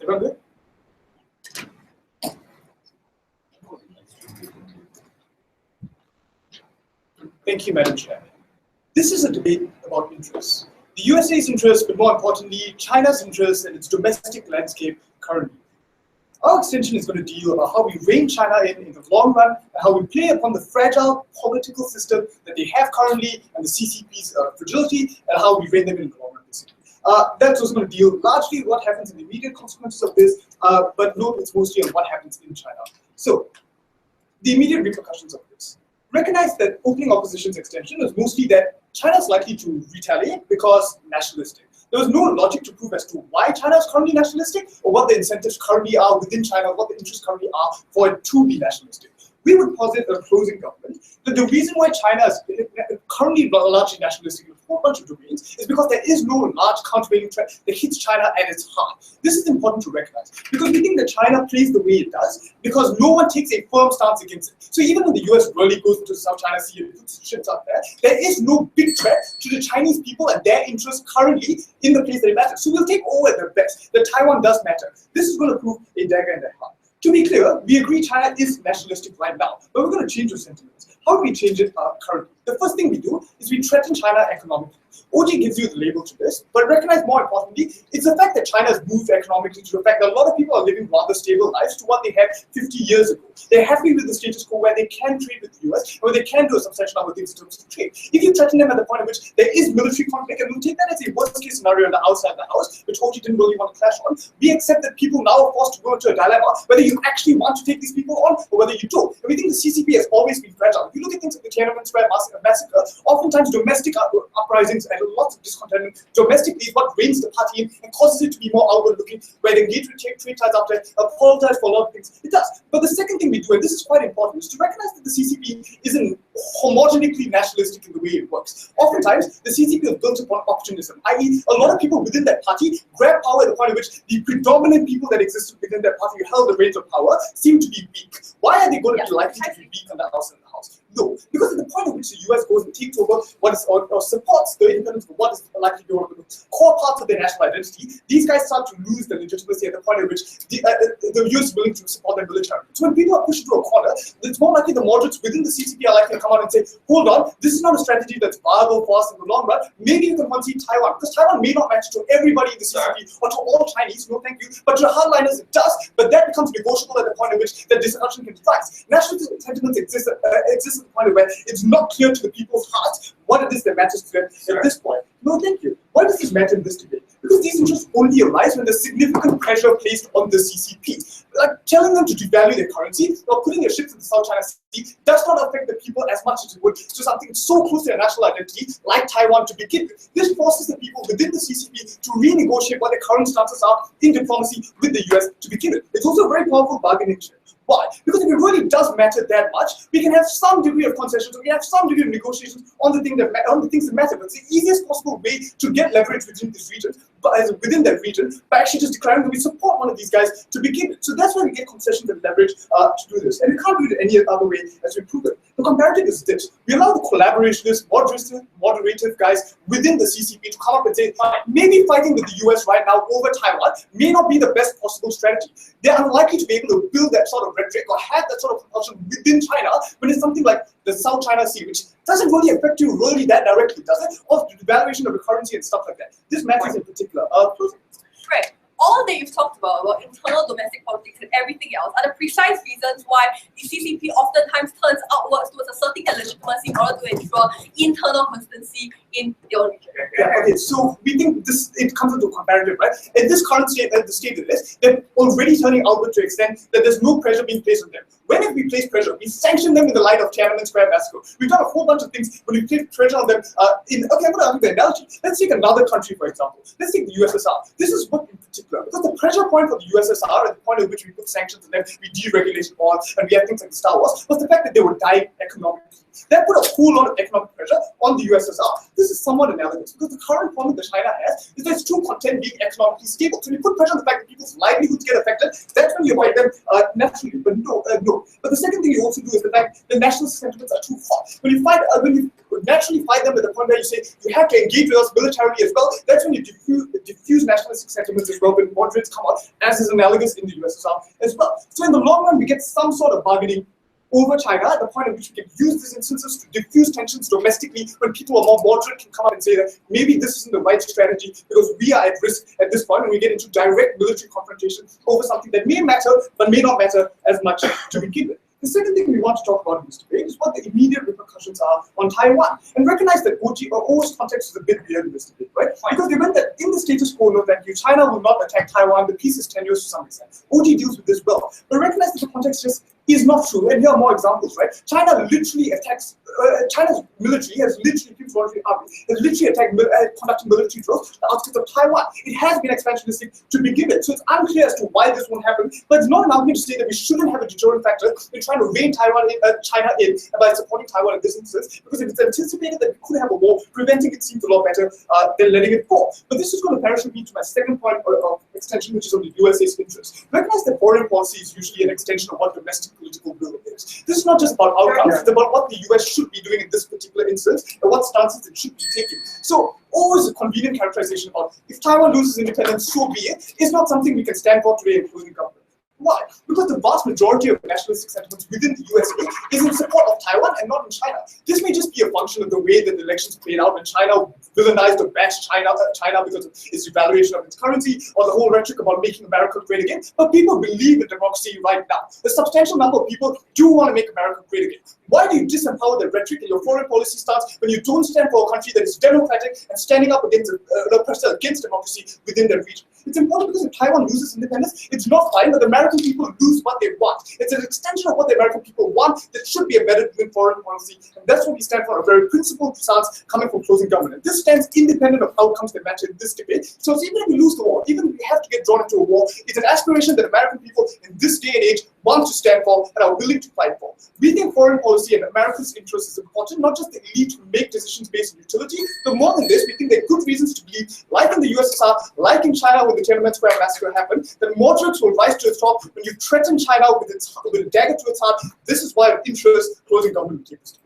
Everyone good? Thank you, Madam Chair. This is a debate about interests. The USA's interests, but more importantly, China's interests and its domestic landscape currently. Our extension is going to deal about how we rein China in the long run, and how we play upon the fragile political system that they have currently and the CCP's fragility, and how we rein them in the long run. That's also going to deal largely what happens in the immediate consequences of this, but note it's mostly on what happens in China. So, the immediate repercussions of this. Recognize that opening opposition's extension is mostly that China is likely to retaliate because nationalistic. There was no logic to prove as to why China is currently nationalistic or what the incentives currently are within China, what the interests currently are for it to be nationalistic. We would posit a closing government that the reason why China is currently largely nationalistic in a whole bunch of domains is because there is no large countervailing threat that hits China at its heart. This is important to recognize because we think that China plays the way it does because no one takes a firm stance against it. So even when the US really goes into the South China Sea and puts ships out there is no big threat to the Chinese people and their interests currently in the place that it matters. So we'll take over at the best that Taiwan does matter. This is going to prove a dagger in their heart. To be clear, we agree China is nationalistic right now, but we're going to change those sentiments. How do we change it currently? The first thing we do is we threaten China economically. OG gives you the label to this, but recognize more importantly, it's the fact that China has moved economically to the fact that a lot of people are living rather stable lives to what they had 50 years ago. They're happy with the status quo where they can trade with the US, where they can do a substantial number of things in terms of trade. If you threaten them at the point at which there is military conflict, and we'll take that as a worst case scenario on the outside of the house, which OG didn't really want to clash on, we accept that people now are forced to go into a dilemma whether you actually want to take these people on or whether you don't. And we think the CCP has always been fragile. If you look at things like the Tiananmen Square massacre, oftentimes domestic uprisings and lots of discontentment domestically is what reins the party in and causes it to be more outward-looking, where they engage with trade ties after, apologize for a lot of things. It does. But the second thing we do, and this is quite important, is to recognize that the CCP isn't homogeneically nationalistic in the way it works. Oftentimes, the CCP is built upon opportunism, i.e., a lot of people within that party grab power at the point at which the predominant people that existed within that party who held the reins of power seem to be weak. Why are they going to be likely to be weak on the outside of the house? No, because at the point at which the US goes and takes over what is or supports the independence of what is likely to be one of the core parts of their national identity, these guys start to lose their legitimacy at the point at which the US is willing to support them militarily. So when people are pushed into a corner, it's more likely the moderates within the CCP are likely to come out and say, hold on, this is not a strategy that's viable for us in the long run. Maybe you can concede Taiwan, because Taiwan may not match to everybody in the CCP or to all Chinese, no thank you, but to the hardliners it does, but that becomes negotiable at the point at which the discussion can rise. National sentiments exist at the point where it's not clear to the people's hearts what it is that matters to them at this point. No, thank you. Why does this matter in this debate? Because these interests only arise when there's significant pressure placed on the CCP. Like telling them to devalue their currency or putting their ships in the South China Sea does not affect the people as much as it would to something so close to their national identity like Taiwan to begin with. This forces the people within the CCP to renegotiate what their current stances are in diplomacy with the US to begin with. It's also a very powerful bargaining chip. Why? Because if it really does matter that much, we can have some degree of concessions, we can have some degree of negotiations on the things that matter. But it's the easiest possible way to get leverage within this region, within that region, by actually just declaring that we support one of these guys to begin with. So that's why we get concessions and leverage to do this. And we can't do it any other way as we prove it. The comparative is this. We allow the collaborationists, moderative guys within the CCP to come up and say, maybe fighting with the US right now over Taiwan may not be the best possible strategy. They're unlikely to be able to build that sort of rhetoric or have that sort of compulsion within China when it's something like the South China Sea, which doesn't really affect you really that directly, does it? Or the devaluation of the currency and stuff like that. This matters in particular. Right. All that you've talked about internal domestic politics and everything else are the precise reasons why the CCP oftentimes turns outwards towards asserting their legitimacy in order to ensure internal consistency in their region. Yeah, okay, so we think it comes into comparative, right? At this current state, at the state of this, they're already turning outward to extent that there's no pressure being placed on them. When have we placed pressure? We sanction them in the light of Tiananmen Square massacre. We've done a whole bunch of things when we placed pressure on them. Okay, I'm going to argue the analogy. Let's take another country, for example. Let's take the USSR. This is what in particular, because the pressure point for the USSR at the point at which we put sanctions on them, we deregulate all, and we have things like Star Wars, was the fact that they were dying economically. That put a whole lot of economic pressure on the USSR. This is somewhat analogous because the current problem that China has is that it's too content being economically stable. So when you put pressure on the fact that people's livelihoods get affected, that's when you avoid them naturally. But no, good. But the second thing you also do is the fact the nationalist sentiments are too far. When you naturally fight them at the point where you say you have to engage with us militarily as well, that's when you diffuse nationalistic sentiments as well, when moderates come out, as is analogous in the USSR as well. So in the long run, we get some sort of bargaining over China at the point at which we can use these instances to diffuse tensions domestically when people are more moderate can come out and say that maybe this isn't the right strategy because we are at risk at this point when we get into direct military confrontation over something that may matter but may not matter as much to begin with. The second thing we want to talk about in this debate is what the immediate repercussions are on Taiwan. And recognize that OG's context is a bit weird in this debate, right? Because they meant that in the status quo, no thank you, China will not attack Taiwan, the peace is tenuous to some extent. OG deals with this well. But recognize that the context just is not true, and here are more examples, right? China literally attacks, China's military has literally, People's Voluntary Army, has literally attacked, conducted military drills the outskirts of Taiwan. It has been expansionistic to begin with, so it's unclear as to why this won't happen, but it's not an argument to say that we shouldn't have a deterrent factor in trying to rein China in by supporting Taiwan in this instance, because if it's anticipated that we could have a war, preventing it seems a lot better than letting it fall. But this is going to parachute me to my second point of extension, which is on the USA's interest. Recognize that foreign policy is usually an extension of what domestic political will is. This is not just about outcomes, it's about what the US should be doing in this particular instance and what stances it should be taking. So always a convenient characterization about if Taiwan loses independence, so be it, is not something we can stand for today in closing government. Why? Because the vast majority of nationalistic sentiments within the USA is in support of Taiwan and not in China. This may just be a function of the way that the elections played out when China villainized or bashed China because of its devaluation of its currency or the whole rhetoric about making America great again. But people believe in democracy right now. A substantial number of people do want to make America great again. Why do you disempower the rhetoric in your foreign policy stance when you don't stand for a country that is democratic and standing up against democracy within the region? It's important because if Taiwan loses independence, it's not fine, but the American people lose what they want. It's an extension of what the American people want that should be embedded within foreign policy. And that's what we stand for, a very principled stance coming from closing government. And this stands independent of outcomes that matter in this debate. So even if we lose the war, even if we have to get drawn into a war, it's an aspiration that American people in this day and age want to stand for and are willing to fight for. We think foreign policy and America's interest is important, not just the elite who make decisions based on utility, but more than this, we think there are good reasons to believe, like in the USSR, like in China when the Tiananmen Square massacre happened, that moderates will rise to the top when you threaten China with a dagger to its heart. This is why interest closing government will take this debate.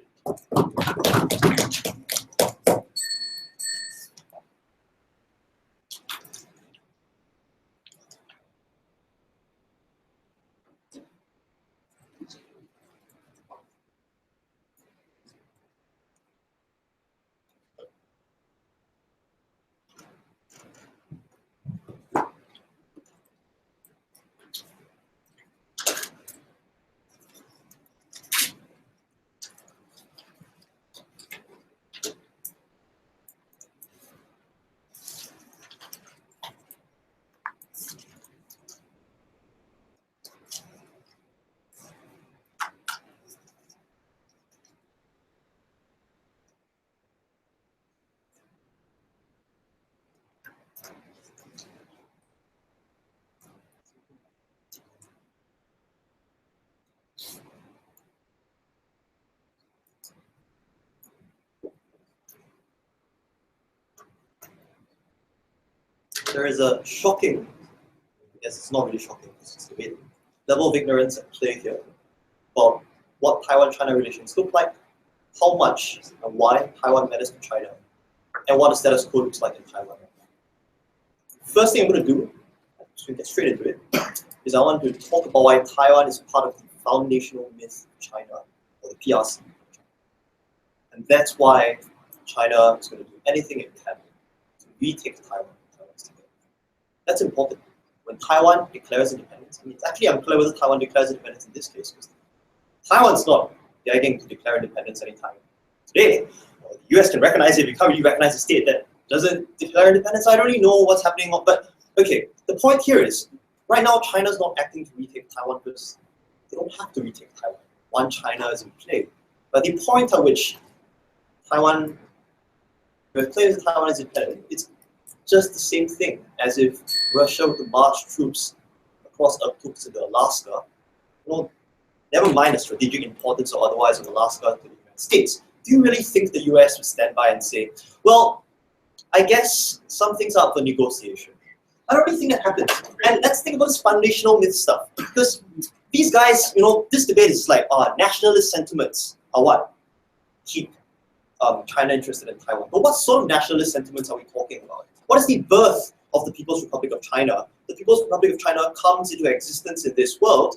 There is a shocking, yes, it's not really shocking because it's debated, level of ignorance at play here about what Taiwan-China relations look like, how much and why Taiwan matters to China, and what the status quo looks like in Taiwan. First thing I'm going to do, so we get straight into it, is I want to talk about why Taiwan is part of the foundational myth of China, or the PRC. And that's why China is going to do anything it can to retake Taiwan. That's important. When Taiwan declares independence, I mean, it's actually unclear whether Taiwan declares independence in this case, because Taiwan's not begging to declare independence anytime today. Well, the US can recognize it, we can't really recognize a state that doesn't declare independence. I don't really know what's happening, but okay, the point here is, right now China's not acting to retake Taiwan because they don't have to retake Taiwan. One China is in play. But the point at which Taiwan, if it claims that Taiwan is independent, it's just the same thing as if Russia were to march troops across Arctic to Alaska. Well, never mind the strategic importance or otherwise of Alaska to the United States. Do you really think the US would stand by and say, well, I guess some things are up for negotiation? I don't really think that happens. And let's think about this foundational myth stuff. Because these guys, this debate is like, nationalist sentiments are what keep China interested in Taiwan. But what sort of nationalist sentiments are we talking about? What is the birth of the People's Republic of China? The People's Republic of China comes into existence in this world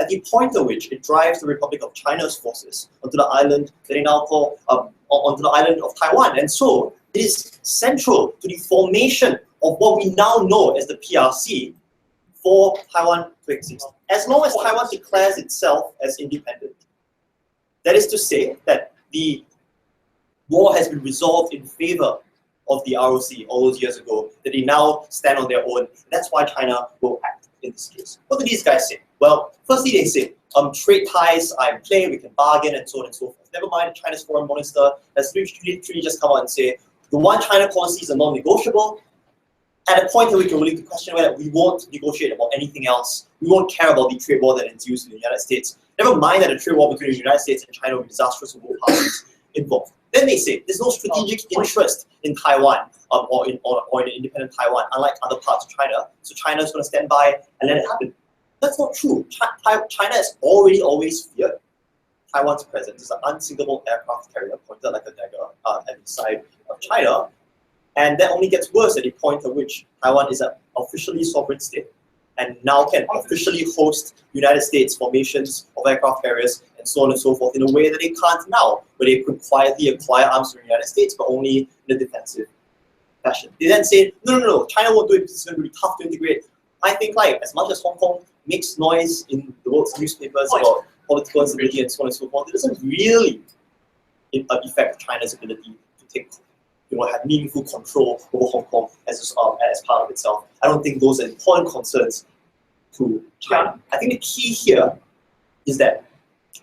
at the point at which it drives the Republic of China's forces onto the island that they now call, onto the island of Taiwan. And so it is central to the formation of what we now know as the PRC for Taiwan to exist. As long as Taiwan declares itself as independent, that is to say that the war has been resolved in favor of the ROC all those years ago, that they now stand on their own. That's why China will act in this case. What do these guys say? Well, firstly they say, trade ties are in play, we can bargain and so on and so forth. Never mind, China's foreign minister has literally just come out and say, the one China policies are non-negotiable. At a point that we can willing to question whether we won't negotiate about anything else. We won't care about the trade war that ensues in the United States. Never mind that a trade war between the United States and China will be disastrous for both parties involved. Then they say there's no strategic interest in Taiwan or in an independent Taiwan, unlike other parts of China. So China is going to stand by and let it happen. That's not true. China has always feared Taiwan's presence as an unsinkable aircraft carrier pointed like a dagger at the side of China. And that only gets worse at the point at which Taiwan is an officially sovereign state and now can officially host United States formations of aircraft carriers and so on and so forth in a way that they can't now, where they could quietly acquire arms from the United States, but only in a defensive fashion. They then say, no, China won't do it because it's going to be really tough to integrate. I think as much as Hong Kong makes noise in the world's newspapers about political instability and so on and so forth, it doesn't really affect China's ability to take have meaningful control over Hong Kong as part of itself. I don't think those are important concerns to China. I think the key here is that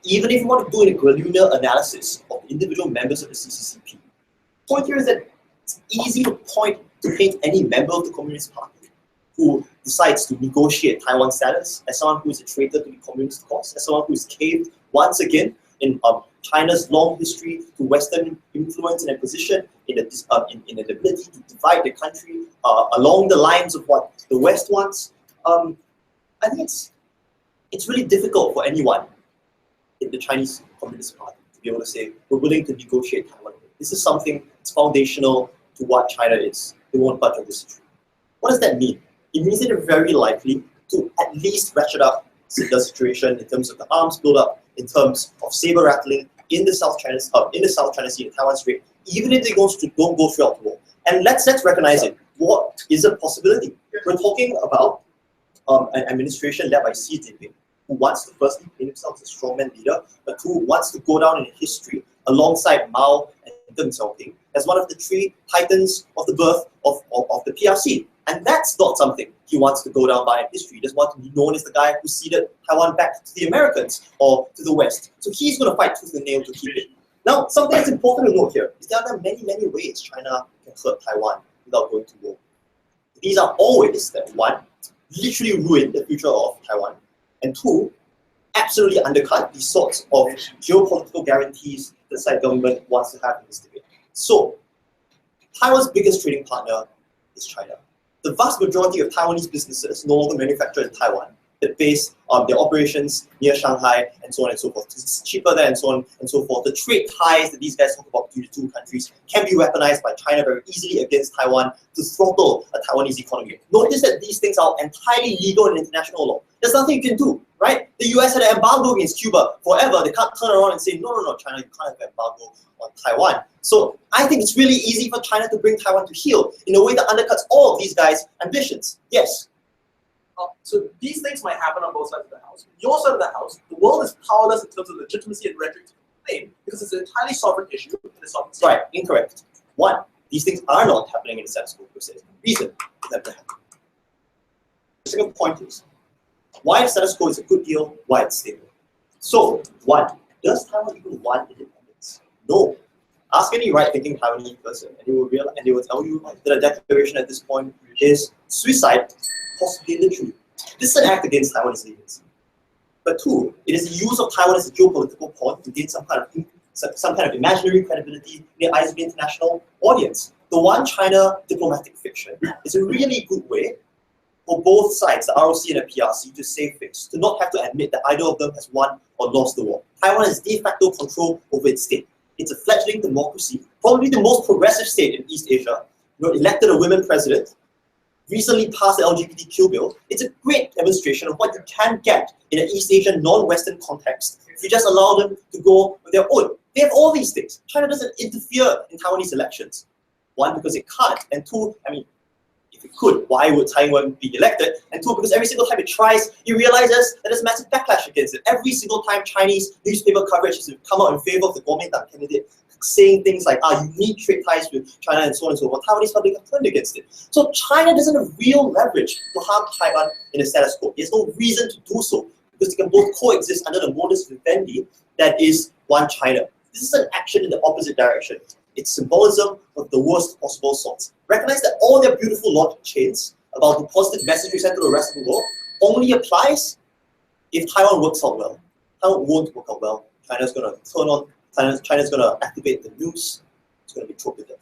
even if you want to do a granular analysis of individual members of the CCCP, the point here is that it's easy to paint any member of the Communist Party who decides to negotiate Taiwan status as someone who is a traitor to the communist cause, as someone who is caved once again in China's long history to Western influence and imposition, in an ability to divide the country along the lines of what the West wants. I think it's really difficult for anyone in the Chinese Communist Party to be able to say, we're willing to negotiate Taiwan. This is something that's foundational to what China is. They won't budge on this issue. What does that mean? It means that they're very likely to at least ratchet up the situation in terms of the arms build-up, in terms of saber rattling in the South China Sea and Taiwan Strait, even if they don't go throughout the war. And let's recognize it. What is a possibility? We're talking about an administration led by Xi Jinping, who wants to firstly paint himself as a strongman leader, but who wants to go down in history alongside Mao and Deng Xiaoping as one of the three titans of the birth of the PRC. And that's not something he wants to go down by in history. He doesn't want to be known as the guy who ceded Taiwan back to the Americans or to the West. So he's going to fight tooth and nail to keep it. Now, something that's important to note here is there are many, many ways China can hurt Taiwan without going to war. These are all ways that, one, literally ruin the future of Taiwan, and two, absolutely undercut the sorts of geopolitical guarantees the side government wants to have in this debate. So, Taiwan's biggest trading partner is China. The vast majority of Taiwanese businesses no longer manufacture in Taiwan, that base their operations near Shanghai and so on and so forth. It's cheaper there and so on and so forth. The trade ties that these guys talk about between the two countries can be weaponized by China very easily against Taiwan to throttle a Taiwanese economy. Notice that these things are entirely legal in international law. There's nothing you can do, right? The US had an embargo against Cuba forever. They can't turn around and say, no, China, you can't have an embargo on Taiwan. So I think it's really easy for China to bring Taiwan to heel in a way that undercuts all of these guys' ambitions. Yes. So these things might happen on both sides of the house. Your side of the house, the world is powerless in terms of legitimacy and rhetoric to claim because it's an entirely sovereign issue in the sovereign state. Right, incorrect. One, these things are not happening in the status quo process. Reason for them to happen. The second point is, why the status quo is a good deal, why it's stable. So, one, does Taiwan even want independence? No. Ask any right-thinking Taiwanese person, and they will tell you that a declaration at this point is suicide, possibly literally. This is an act against Taiwanese legitimacy. But two, it is the use of Taiwan as a geopolitical pawn to gain some kind of imaginary credibility in the eyes of the international audience. The one China diplomatic fiction is a really good way for both sides, the ROC and the PRC, to save face, to not have to admit that either of them has won or lost the war. Taiwan has de facto control over its state. It's a fledgling democracy, probably the most progressive state in East Asia. Elected a women president, recently passed the LGBTQ bill. It's a great demonstration of what you can get in an East Asian non-Western context if you just allow them to go on their own. They have all these things. China doesn't interfere in Taiwanese elections. One, because it can't, and two, I mean, if it could, why would Taiwan be elected? And two, because every single time it tries, it realizes that there's massive backlash against it. Every single time Chinese newspaper coverage has come out in favor of the Kuomintang candidate, saying things like, you need trade ties with China and so on and so forth, Taiwanese public have turned against it. So China doesn't have real leverage to harm Taiwan in the status quo. There's no reason to do so, because they can both coexist under the modus vivendi that is one China. This is an action in the opposite direction. It's symbolism of the worst possible sorts. Recognize that all their beautiful logic chains about the positive message we send to the rest of the world only applies if Taiwan works out well. Taiwan won't work out well. China's going to turn on, China's going to activate the news. It's going to be tropical.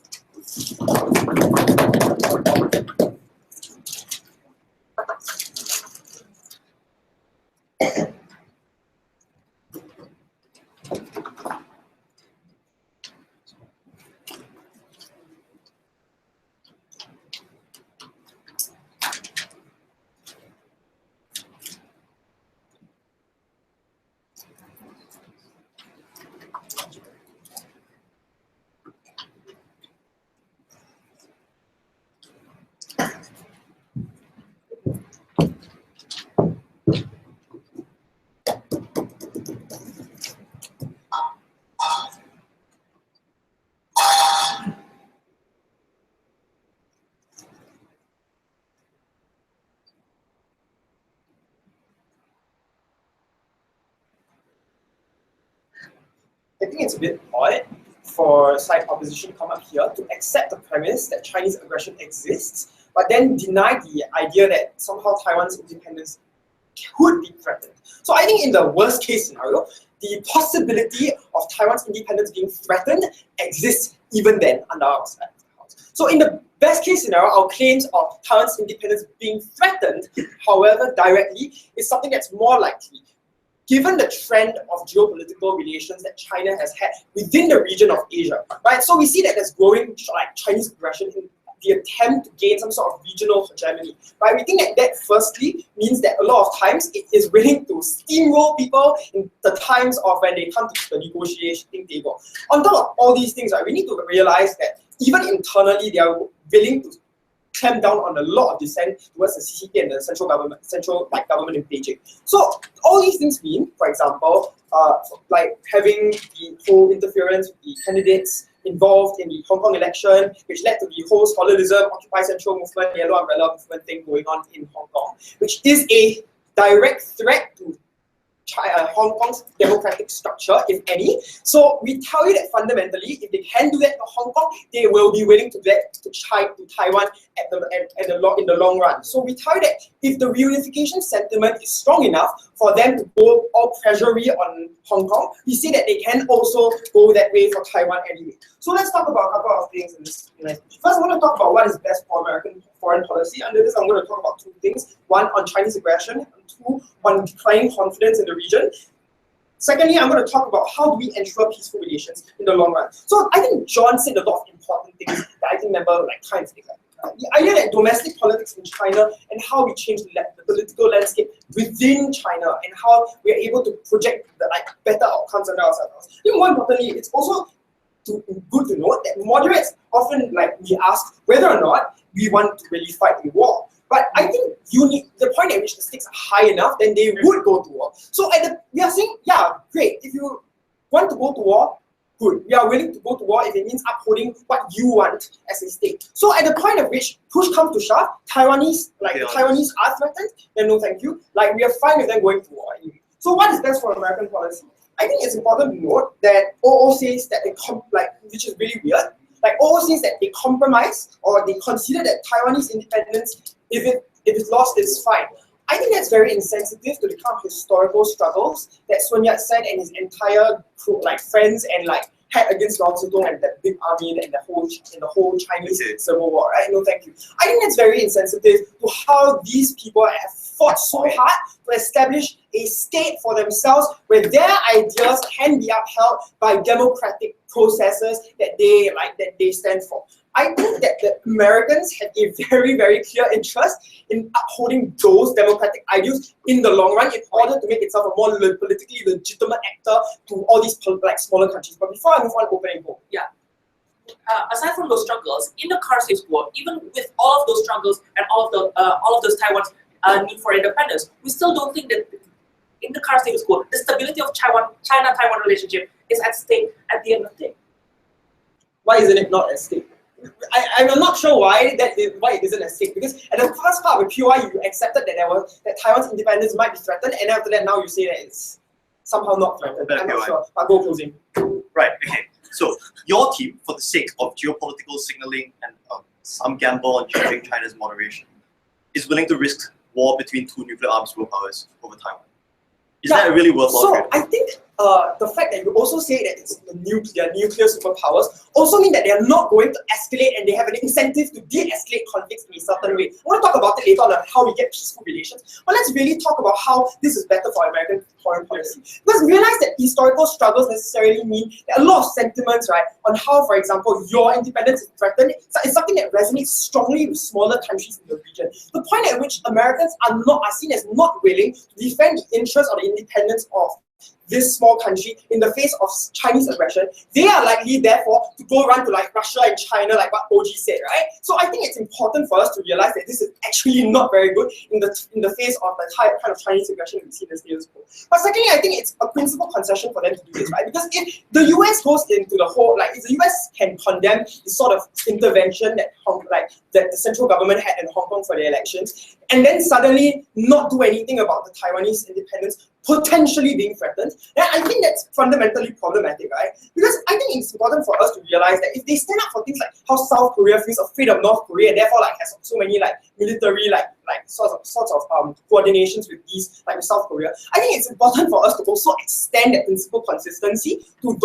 I think it's a bit odd for side opposition to come up here to accept the premise that Chinese aggression exists, but then deny the idea that somehow Taiwan's independence could be threatened. So I think in the worst case scenario, the possibility of Taiwan's independence being threatened exists even then under our side of the house. So in the best case scenario, our claims of Taiwan's independence being threatened, however directly, is something that's more likely. Given the trend of geopolitical relations that China has had within the region of Asia, right? So we see that there's growing Chinese aggression in the attempt to gain some sort of regional hegemony, right? We think that that firstly means that a lot of times it is willing to steamroll people in the times of when they come to the negotiating table. On top of all these things, right, we need to realize that even internally they are willing to clamp down on a lot of dissent towards the CCP and the central government in Beijing. So all these things mean, for example, like having the whole interference with the candidates involved in the Hong Kong election, which led to the whole scholarism, Occupy Central movement, Yellow Umbrella movement thing going on in Hong Kong, which is a direct threat to Hong Kong's democratic structure, if any. So we tell you that fundamentally, if they can do that to Hong Kong, they will be willing to do that to Taiwan in the long run. So we tell you that if the reunification sentiment is strong enough for them to go all pressury on Hong Kong, we see that they can also go that way for Taiwan anyway. So let's talk about a couple of things in this. First, I want to talk about what is best for American foreign policy. Under this, I'm going to talk about two things. One, on Chinese aggression, and two, on declining confidence in the region. Secondly, I'm going to talk about how do we ensure peaceful relations in the long run. So I think John said a lot of important things that I think member kind of think like the idea that domestic politics in China and how we change the political landscape within China and how we are able to project the better outcomes under ourselves. I think more importantly, it's also good to note that moderates often we ask whether or not we want to really fight in war. But I think the point at which the stakes are high enough, then they would go to war. So we are saying, yeah, great. If you want to go to war, good. We are willing to go to war if it means upholding what you want as a state. So at the point at which push comes to shove, Taiwanese are threatened, then no thank you. We are fine with them going to war anyway. So what is best for American policy? I think it's important to note that OO says that which is really weird. OO says that they compromise or they consider that Taiwanese independence, if it's lost, it's fine. I think that's very insensitive to the kind of historical struggles that Sun Yat-sen and his entire crew, friends and had against Mao Zedong and that big army and the whole Chinese Civil War, right? No, thank you. I think that's very insensitive to how these people have fought so hard to establish a state for themselves where their ideas can be upheld by democratic processes that they stand for. I think that the Americans have a very, very clear interest in upholding those democratic ideals in the long run in order to make itself a more politically legitimate actor to all these smaller countries. But before I move on, open and go. Yeah. Aside from those struggles, in the car-safe war, even with all of those struggles and all of those Taiwan's need for independence, we still don't think that in the car-safe war, the stability of China-Taiwan relationship is at stake at the end of the day. Why isn't it not at stake? I'm not sure why it isn't at stake, because at the first part of the POI you accepted that Taiwan's independence might be threatened, and after that now you say that it's somehow not threatened. I'm not sure. But go closing. Right, okay. So your team, for the sake of geopolitical signaling and some gamble on achieving China's moderation, is willing to risk war between two nuclear arms superpowers over Taiwan. Is that really worthwhile? So I think the fact that you also say that it's the nuclear superpowers also mean that they are not going to escalate and they have an incentive to de-escalate conflicts in a certain way. I want to talk about it later on how we get peaceful relations, but let's really talk about how this is better for American foreign policy. Because realize that historical struggles necessarily mean that a lot of sentiments, right, on how, for example, your independence is threatened, is something that resonates strongly with smaller countries in the region. The point at which Americans are seen as not willing to defend the interests or the independence of this small country in the face of Chinese aggression, they are likely, therefore, to go run to Russia and China, like what OG said, right? So I think it's important for us to realize that this is actually not very good in the face of the kind of Chinese aggression we see in the status quo. But secondly, I think it's a principal concession for them to do this, right? Because if the US goes into the whole, if the US can condemn the sort of intervention that that the central government had in Hong Kong for the elections, and then suddenly not do anything about the Taiwanese independence potentially being threatened, then I think that's fundamentally problematic, right? Because I think it's important for us to realize that if they stand up for things like how South Korea feels afraid of North Korea and therefore has so many military sorts of coordinations with these with South Korea, I think it's important for us to also extend that principal consistency to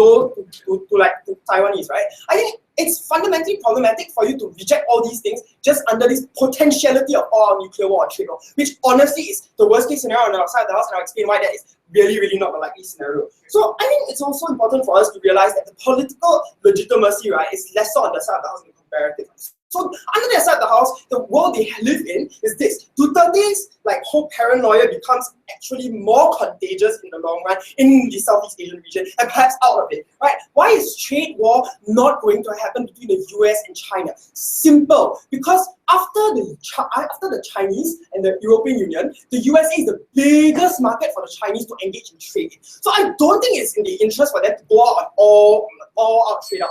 Taiwanese, right? I think it's fundamentally problematic for you to reject all these things just under this potentiality of all nuclear war or trade war, which honestly is the worst case scenario on the outside of the house, and I'll explain why that is really, really not a likely scenario. So I think it's also important for us to realize that the political legitimacy, right, is lesser on the side of the house than comparative. So under their side of the house, the world they live in is this. Duterte's whole paranoia becomes actually more contagious in the long run in the Southeast Asian region and perhaps out of it, right? Why is trade war not going to happen between the US and China? Simple, because after the Chinese and the European Union, the USA is the biggest market for the Chinese to engage in trade. So I don't think it's in the interest for them to go out on all out trade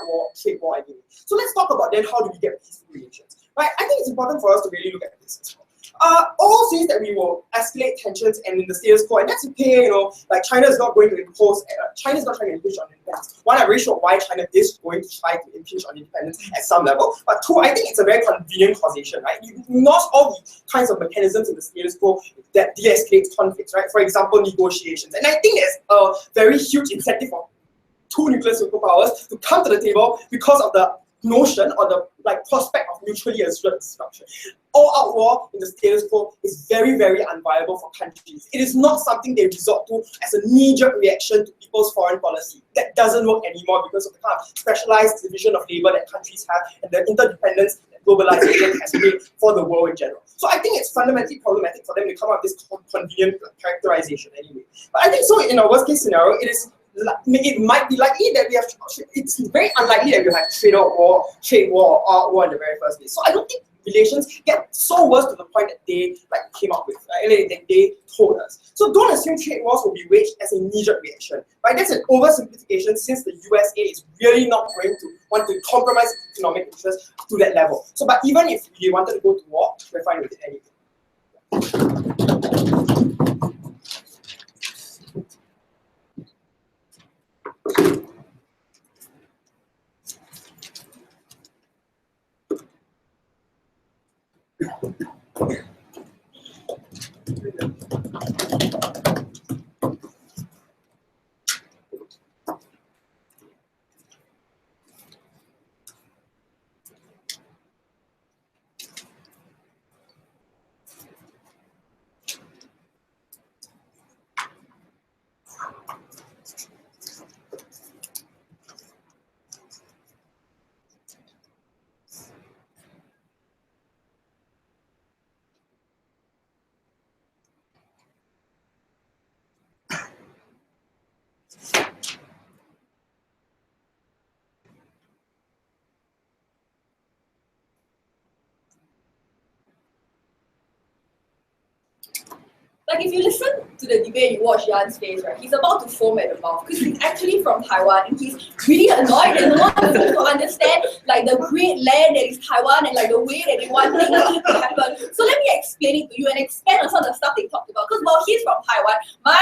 war anyway. So let's talk about then how do we get peaceful relations, right? I think it's important for us to really look at this as well. All says that we will escalate tensions and in the status quo, and that's okay, China is not going to impose, China is not trying to impinge on independence. One, I'm very sure why China is going to try to impinge on independence at some level, but two, I think it's a very convenient causation, right? You ignore all the kinds of mechanisms in the status quo that de-escalates conflicts, right? For example, negotiations. And I think there's a very huge incentive for two nuclear superpowers to come to the table because of the notion or the prospect of mutually assured destruction. All-out war in the status quo is very, very unviable for countries. It is not something they resort to as a knee-jerk reaction to people's foreign policy. That doesn't work anymore because of the kind of specialized division of labor that countries have and the interdependence that globalization has made for the world in general. So I think it's fundamentally problematic for them to come up with this convenient characterization anyway. But I think so in a worst-case scenario, it might be likely that it's very unlikely that we have trade war or in the very first place. So I don't think relations get so worse to the point that they came up with, right? That they told us. So don't assume trade wars will be waged as a knee-jerk reaction, right? That's an oversimplification since the USA is really not going to want to compromise economic interests to that level. So, but even if we wanted to go to war, we're fine with it anyway. Like if you listen to the debate, you watch Yan's face, right? He's about to foam at the mouth because he's actually from Taiwan and he's really annoyed and no one seems to understand like the great land that is Taiwan and like the way that they want things to happen. So let me explain it to you and expand on some of the stuff they talked about. Because while he's from Taiwan, my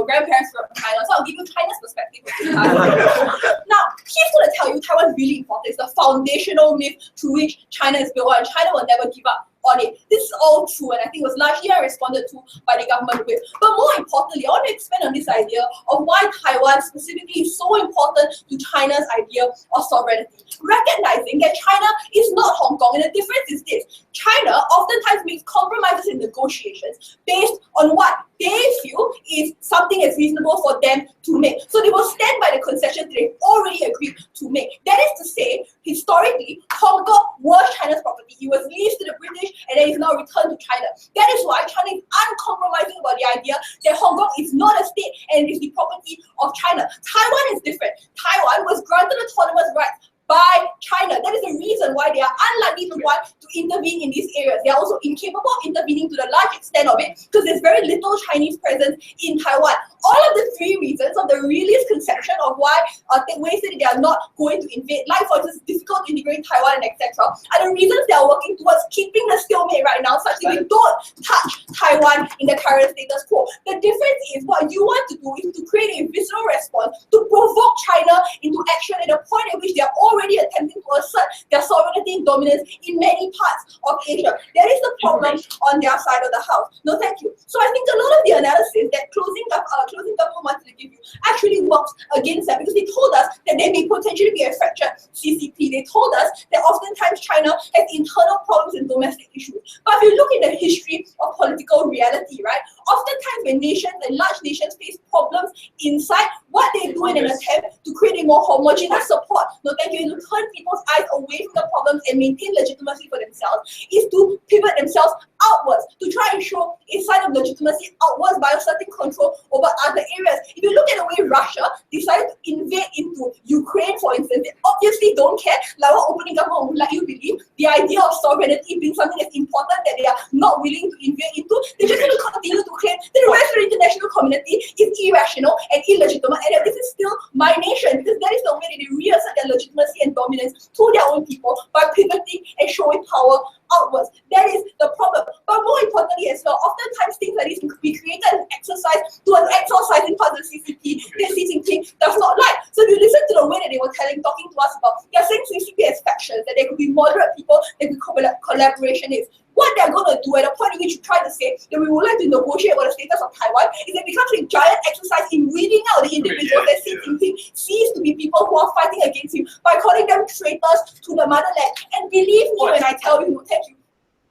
grandparents were from Taiwan, so I'll give you China's perspective. Now, he's gonna tell you Taiwan is really important. It's the foundational myth to which China is built on, and China will never give up on it. This is all true, and I think it was largely responded to by the government with. But more importantly, I want to expand on this idea of why Taiwan specifically is so important to China's idea of sovereignty. Recognizing that China is not Hong Kong, and the difference is this: China oftentimes makes compromises in negotiations based on what they feel is something that's reasonable for them to make. So they will stand by the concessions they've already agreed to make. That is to say, historically, Hong Kong was China's property. It was leased to the British and then is now returned to China. That is why China is uncompromising about the idea that Hong Kong is not a state and it is the property of China. Taiwan is different. Taiwan was granted autonomous rights by China. That is the reason why they are unlikely to want to intervene in these areas. They are also incapable of intervening to the large extent of it because there's very little Chinese presence in Taiwan. All of the three reasons of the realist conception of why Teck said that they are not going to invade, like for instance, difficult to integrate Taiwan and etc., are the reasons they are working towards keeping the stalemate right now, such that we don't touch Taiwan in the current status quo. The difference is what you want to do is to create a visceral response to provoke China into action at a point at which they are already attempting to assert their sovereignty and dominance in many parts of Asia. That is the problem on their side of the house. No, thank you. So I think a lot of the analysis that closing government wanted to give you actually works against that, because they told us that there may potentially be a fractured CCP. They told us that oftentimes China has internal problems and domestic issues. But if you look in the history of political reality, right, oftentimes when nations and large nations face problems inside, what they do in an attempt to create a more homogeneous support, no thank you, to turn people's eyes away from the problems and maintain legitimacy for themselves, is to pivot themselves outwards, to try and show a sign of legitimacy outwards by asserting control over other areas. If you look at the way Russia decided to invade into Ukraine, for instance, they obviously don't care, like what opening government would like you believe, the idea of sovereignty being something that's important that they are not willing to invade into. They're just going to continue to claim that the rest of the international community is irrational and illegitimate, and that this is still my nation, because that is the way that they reassert their legitimacy and dominance to their own people by pivoting and showing power outwards. That is the problem. But more importantly as well, oftentimes things like this can be created and exercised towards exorcising parts of the CCP that Xi Jinping does not like. So if you listen to the way that they were talking to us about, they're saying CCP as factions, that there could be moderate people, there could be collaborationists. What they're going to do at a point in which you try to say that we would like to negotiate about the status of Taiwan is it becomes a giant exercise in weeding out the individuals that Xi Jinping sees to be people who are fighting against him by calling them traitors to the motherland. And believe me when I tell you, thank you,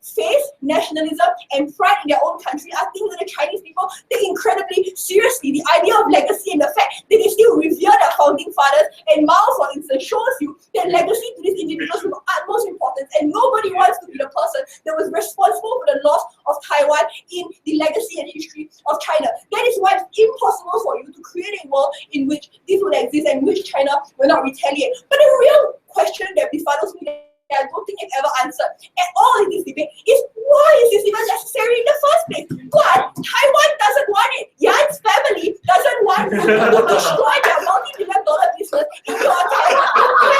faith, nationalism, and pride in their own country are things that the Chinese people take incredibly seriously. The idea of legacy and the fact that they still revere their founding fathers, and Mao, for instance, shows you that legacy to these individuals is of utmost importance, and nobody wants to be the person that was responsible for the loss of Taiwan in the legacy and history of China. That is why it's impossible for you to create a world in which this would exist and in which China will not retaliate. But the real question that befuddles me, I don't think it's ever answered at all in this debate, is why is this even necessary in the first place? But Taiwan doesn't want it. Yan's family doesn't want to destroy their multi-billion-dollar business in your Taiwan.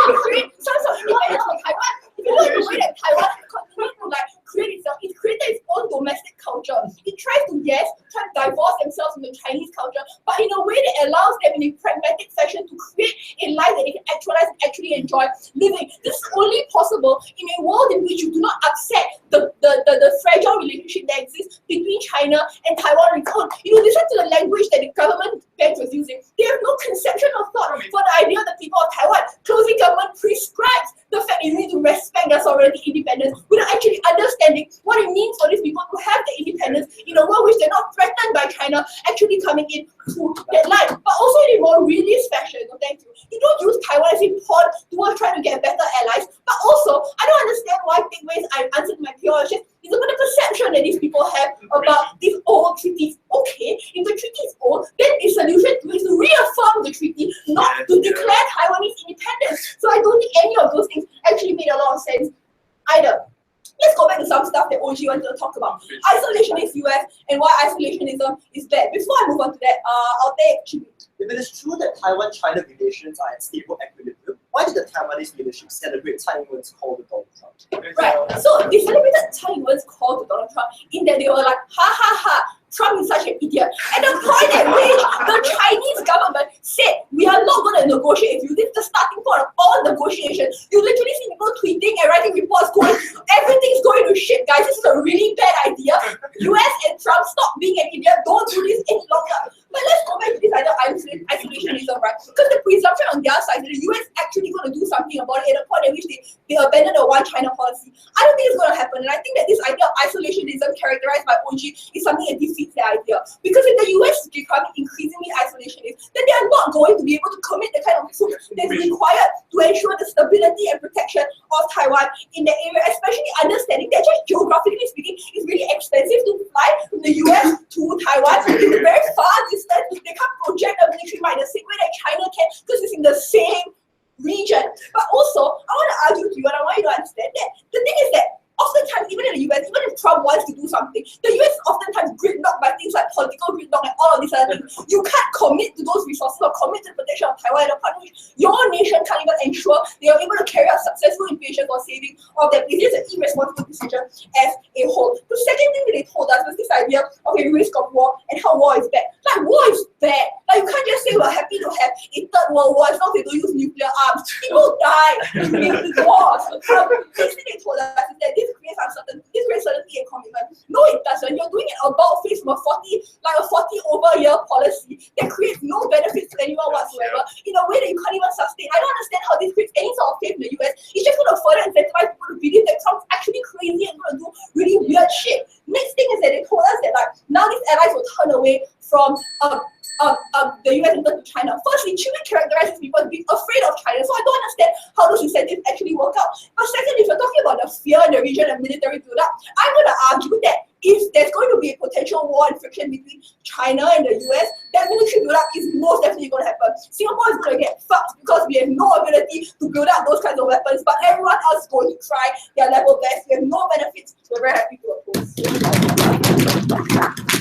To create some sort of independence for Taiwan. If you look at the way that Taiwan continues to create itself, it created its own domestic culture. It tries to divorce themselves from the Chinese culture, but in a way that allows them in a pragmatic fashion to create a life that they can actualize and actually enjoy living. This is only possible in a world in which you do not upset the fragile relationship that exists between China and Taiwan. You know, listen to the language that the government bench was using. They have no conception of thought for the idea of the people of Taiwan. Closing government prescribes the fact that you need to respect their sovereignty independence without actually understanding what it means for these people to have the independence in a world which they're not threatened by China actually coming in to that line. But also in a more realist fashion, no thank you. You don't use Taiwan as a pawn towards trying to get better allies. But also, I don't understand why big ways I answered my PR is about the perception that these people have about these old treaties. Okay, if the treaty is old, then the solution to it is to reaffirm the treaty, not to declare Taiwanese independence. So I don't think any of those things actually made a lot of sense either. Let's go back back to some stuff that OG wanted to talk about. Isolationist US and why isolationism is bad. Before I move on to that, I'll take Chua. If it is true that Taiwan-China relations are at stable equilibrium, why did the Taiwanese leadership celebrate Tsai Ing-wen's call to Donald Trump? Right. So they celebrated Tsai Ing-wen's call to Donald Trump in that they were like, ha ha ha, Trump is such an idiot. And the point at which the Chinese government said, we are not going to negotiate with you. This is the starting point of all negotiations. You literally see people tweeting and writing reports going, everything's going to shit, guys. This is a really bad idea. US and Trump, stop being an idiot. Don't do this any longer. But let's go back to this idea of isolationism, right? Because the presumption on their side that the US actually going to do something about it at a point at which they abandon the one China policy. I don't think it's going to happen. And I think that this idea of isolationism characterized by OG is something that defeats the idea. Because if the US is becoming increasingly isolationist, then they are not going to be able to commit the kind of troops that's required to ensure the stability and protection of Taiwan in the area, especially understanding that just geographically speaking, it's really expensive to fly from the US to Taiwan. It's a very far distance. They can't project a military might the same way that China can because it's in the same region. But also, I want to argue to you and I want you to understand that the thing is that oftentimes, even in the US, even if Trump wants to do something, the US is oftentimes gridlocked by things like political gridlock and all of these other things. You can't commit to those resources or commit to the protection of Taiwan at a point which your nation can't even ensure they are able to carry out successful invasion or saving of their place. It's an irresponsible decision as a whole. The second thing that they told us was this idea of a risk of war and how war is bad. Like, war is bad. Like, you can't just say we're happy to have a third world war as long as they don't use nuclear arms. People die in wars. Next thing they told us is that this creates uncertainty, this creates certainty and commitment. No, it doesn't. You're doing it about face from a 40 over year policy that creates no benefits to anyone whatsoever in a way that you can't even sustain. I don't understand how this creates any sort of faith in the US. It's just going to further incentivize people to believe that Trump's actually crazy and going to do really weird shit. Next thing is that they told us that like now these allies will turn away from the US and turn to China. Firstly, Chua characterizes people as being afraid of China, so I don't understand how those incentives actually work out. But second, if you're talking about the fear in the region and military build-up, I'm going to argue that if there's going to be a potential war and friction between China and the US, that military build-up is most definitely going to happen. Singapore is going to get fucked because we have no ability to build up those kinds of weapons, but everyone else is going to try their level best. We have no benefits. We're very happy to oppose.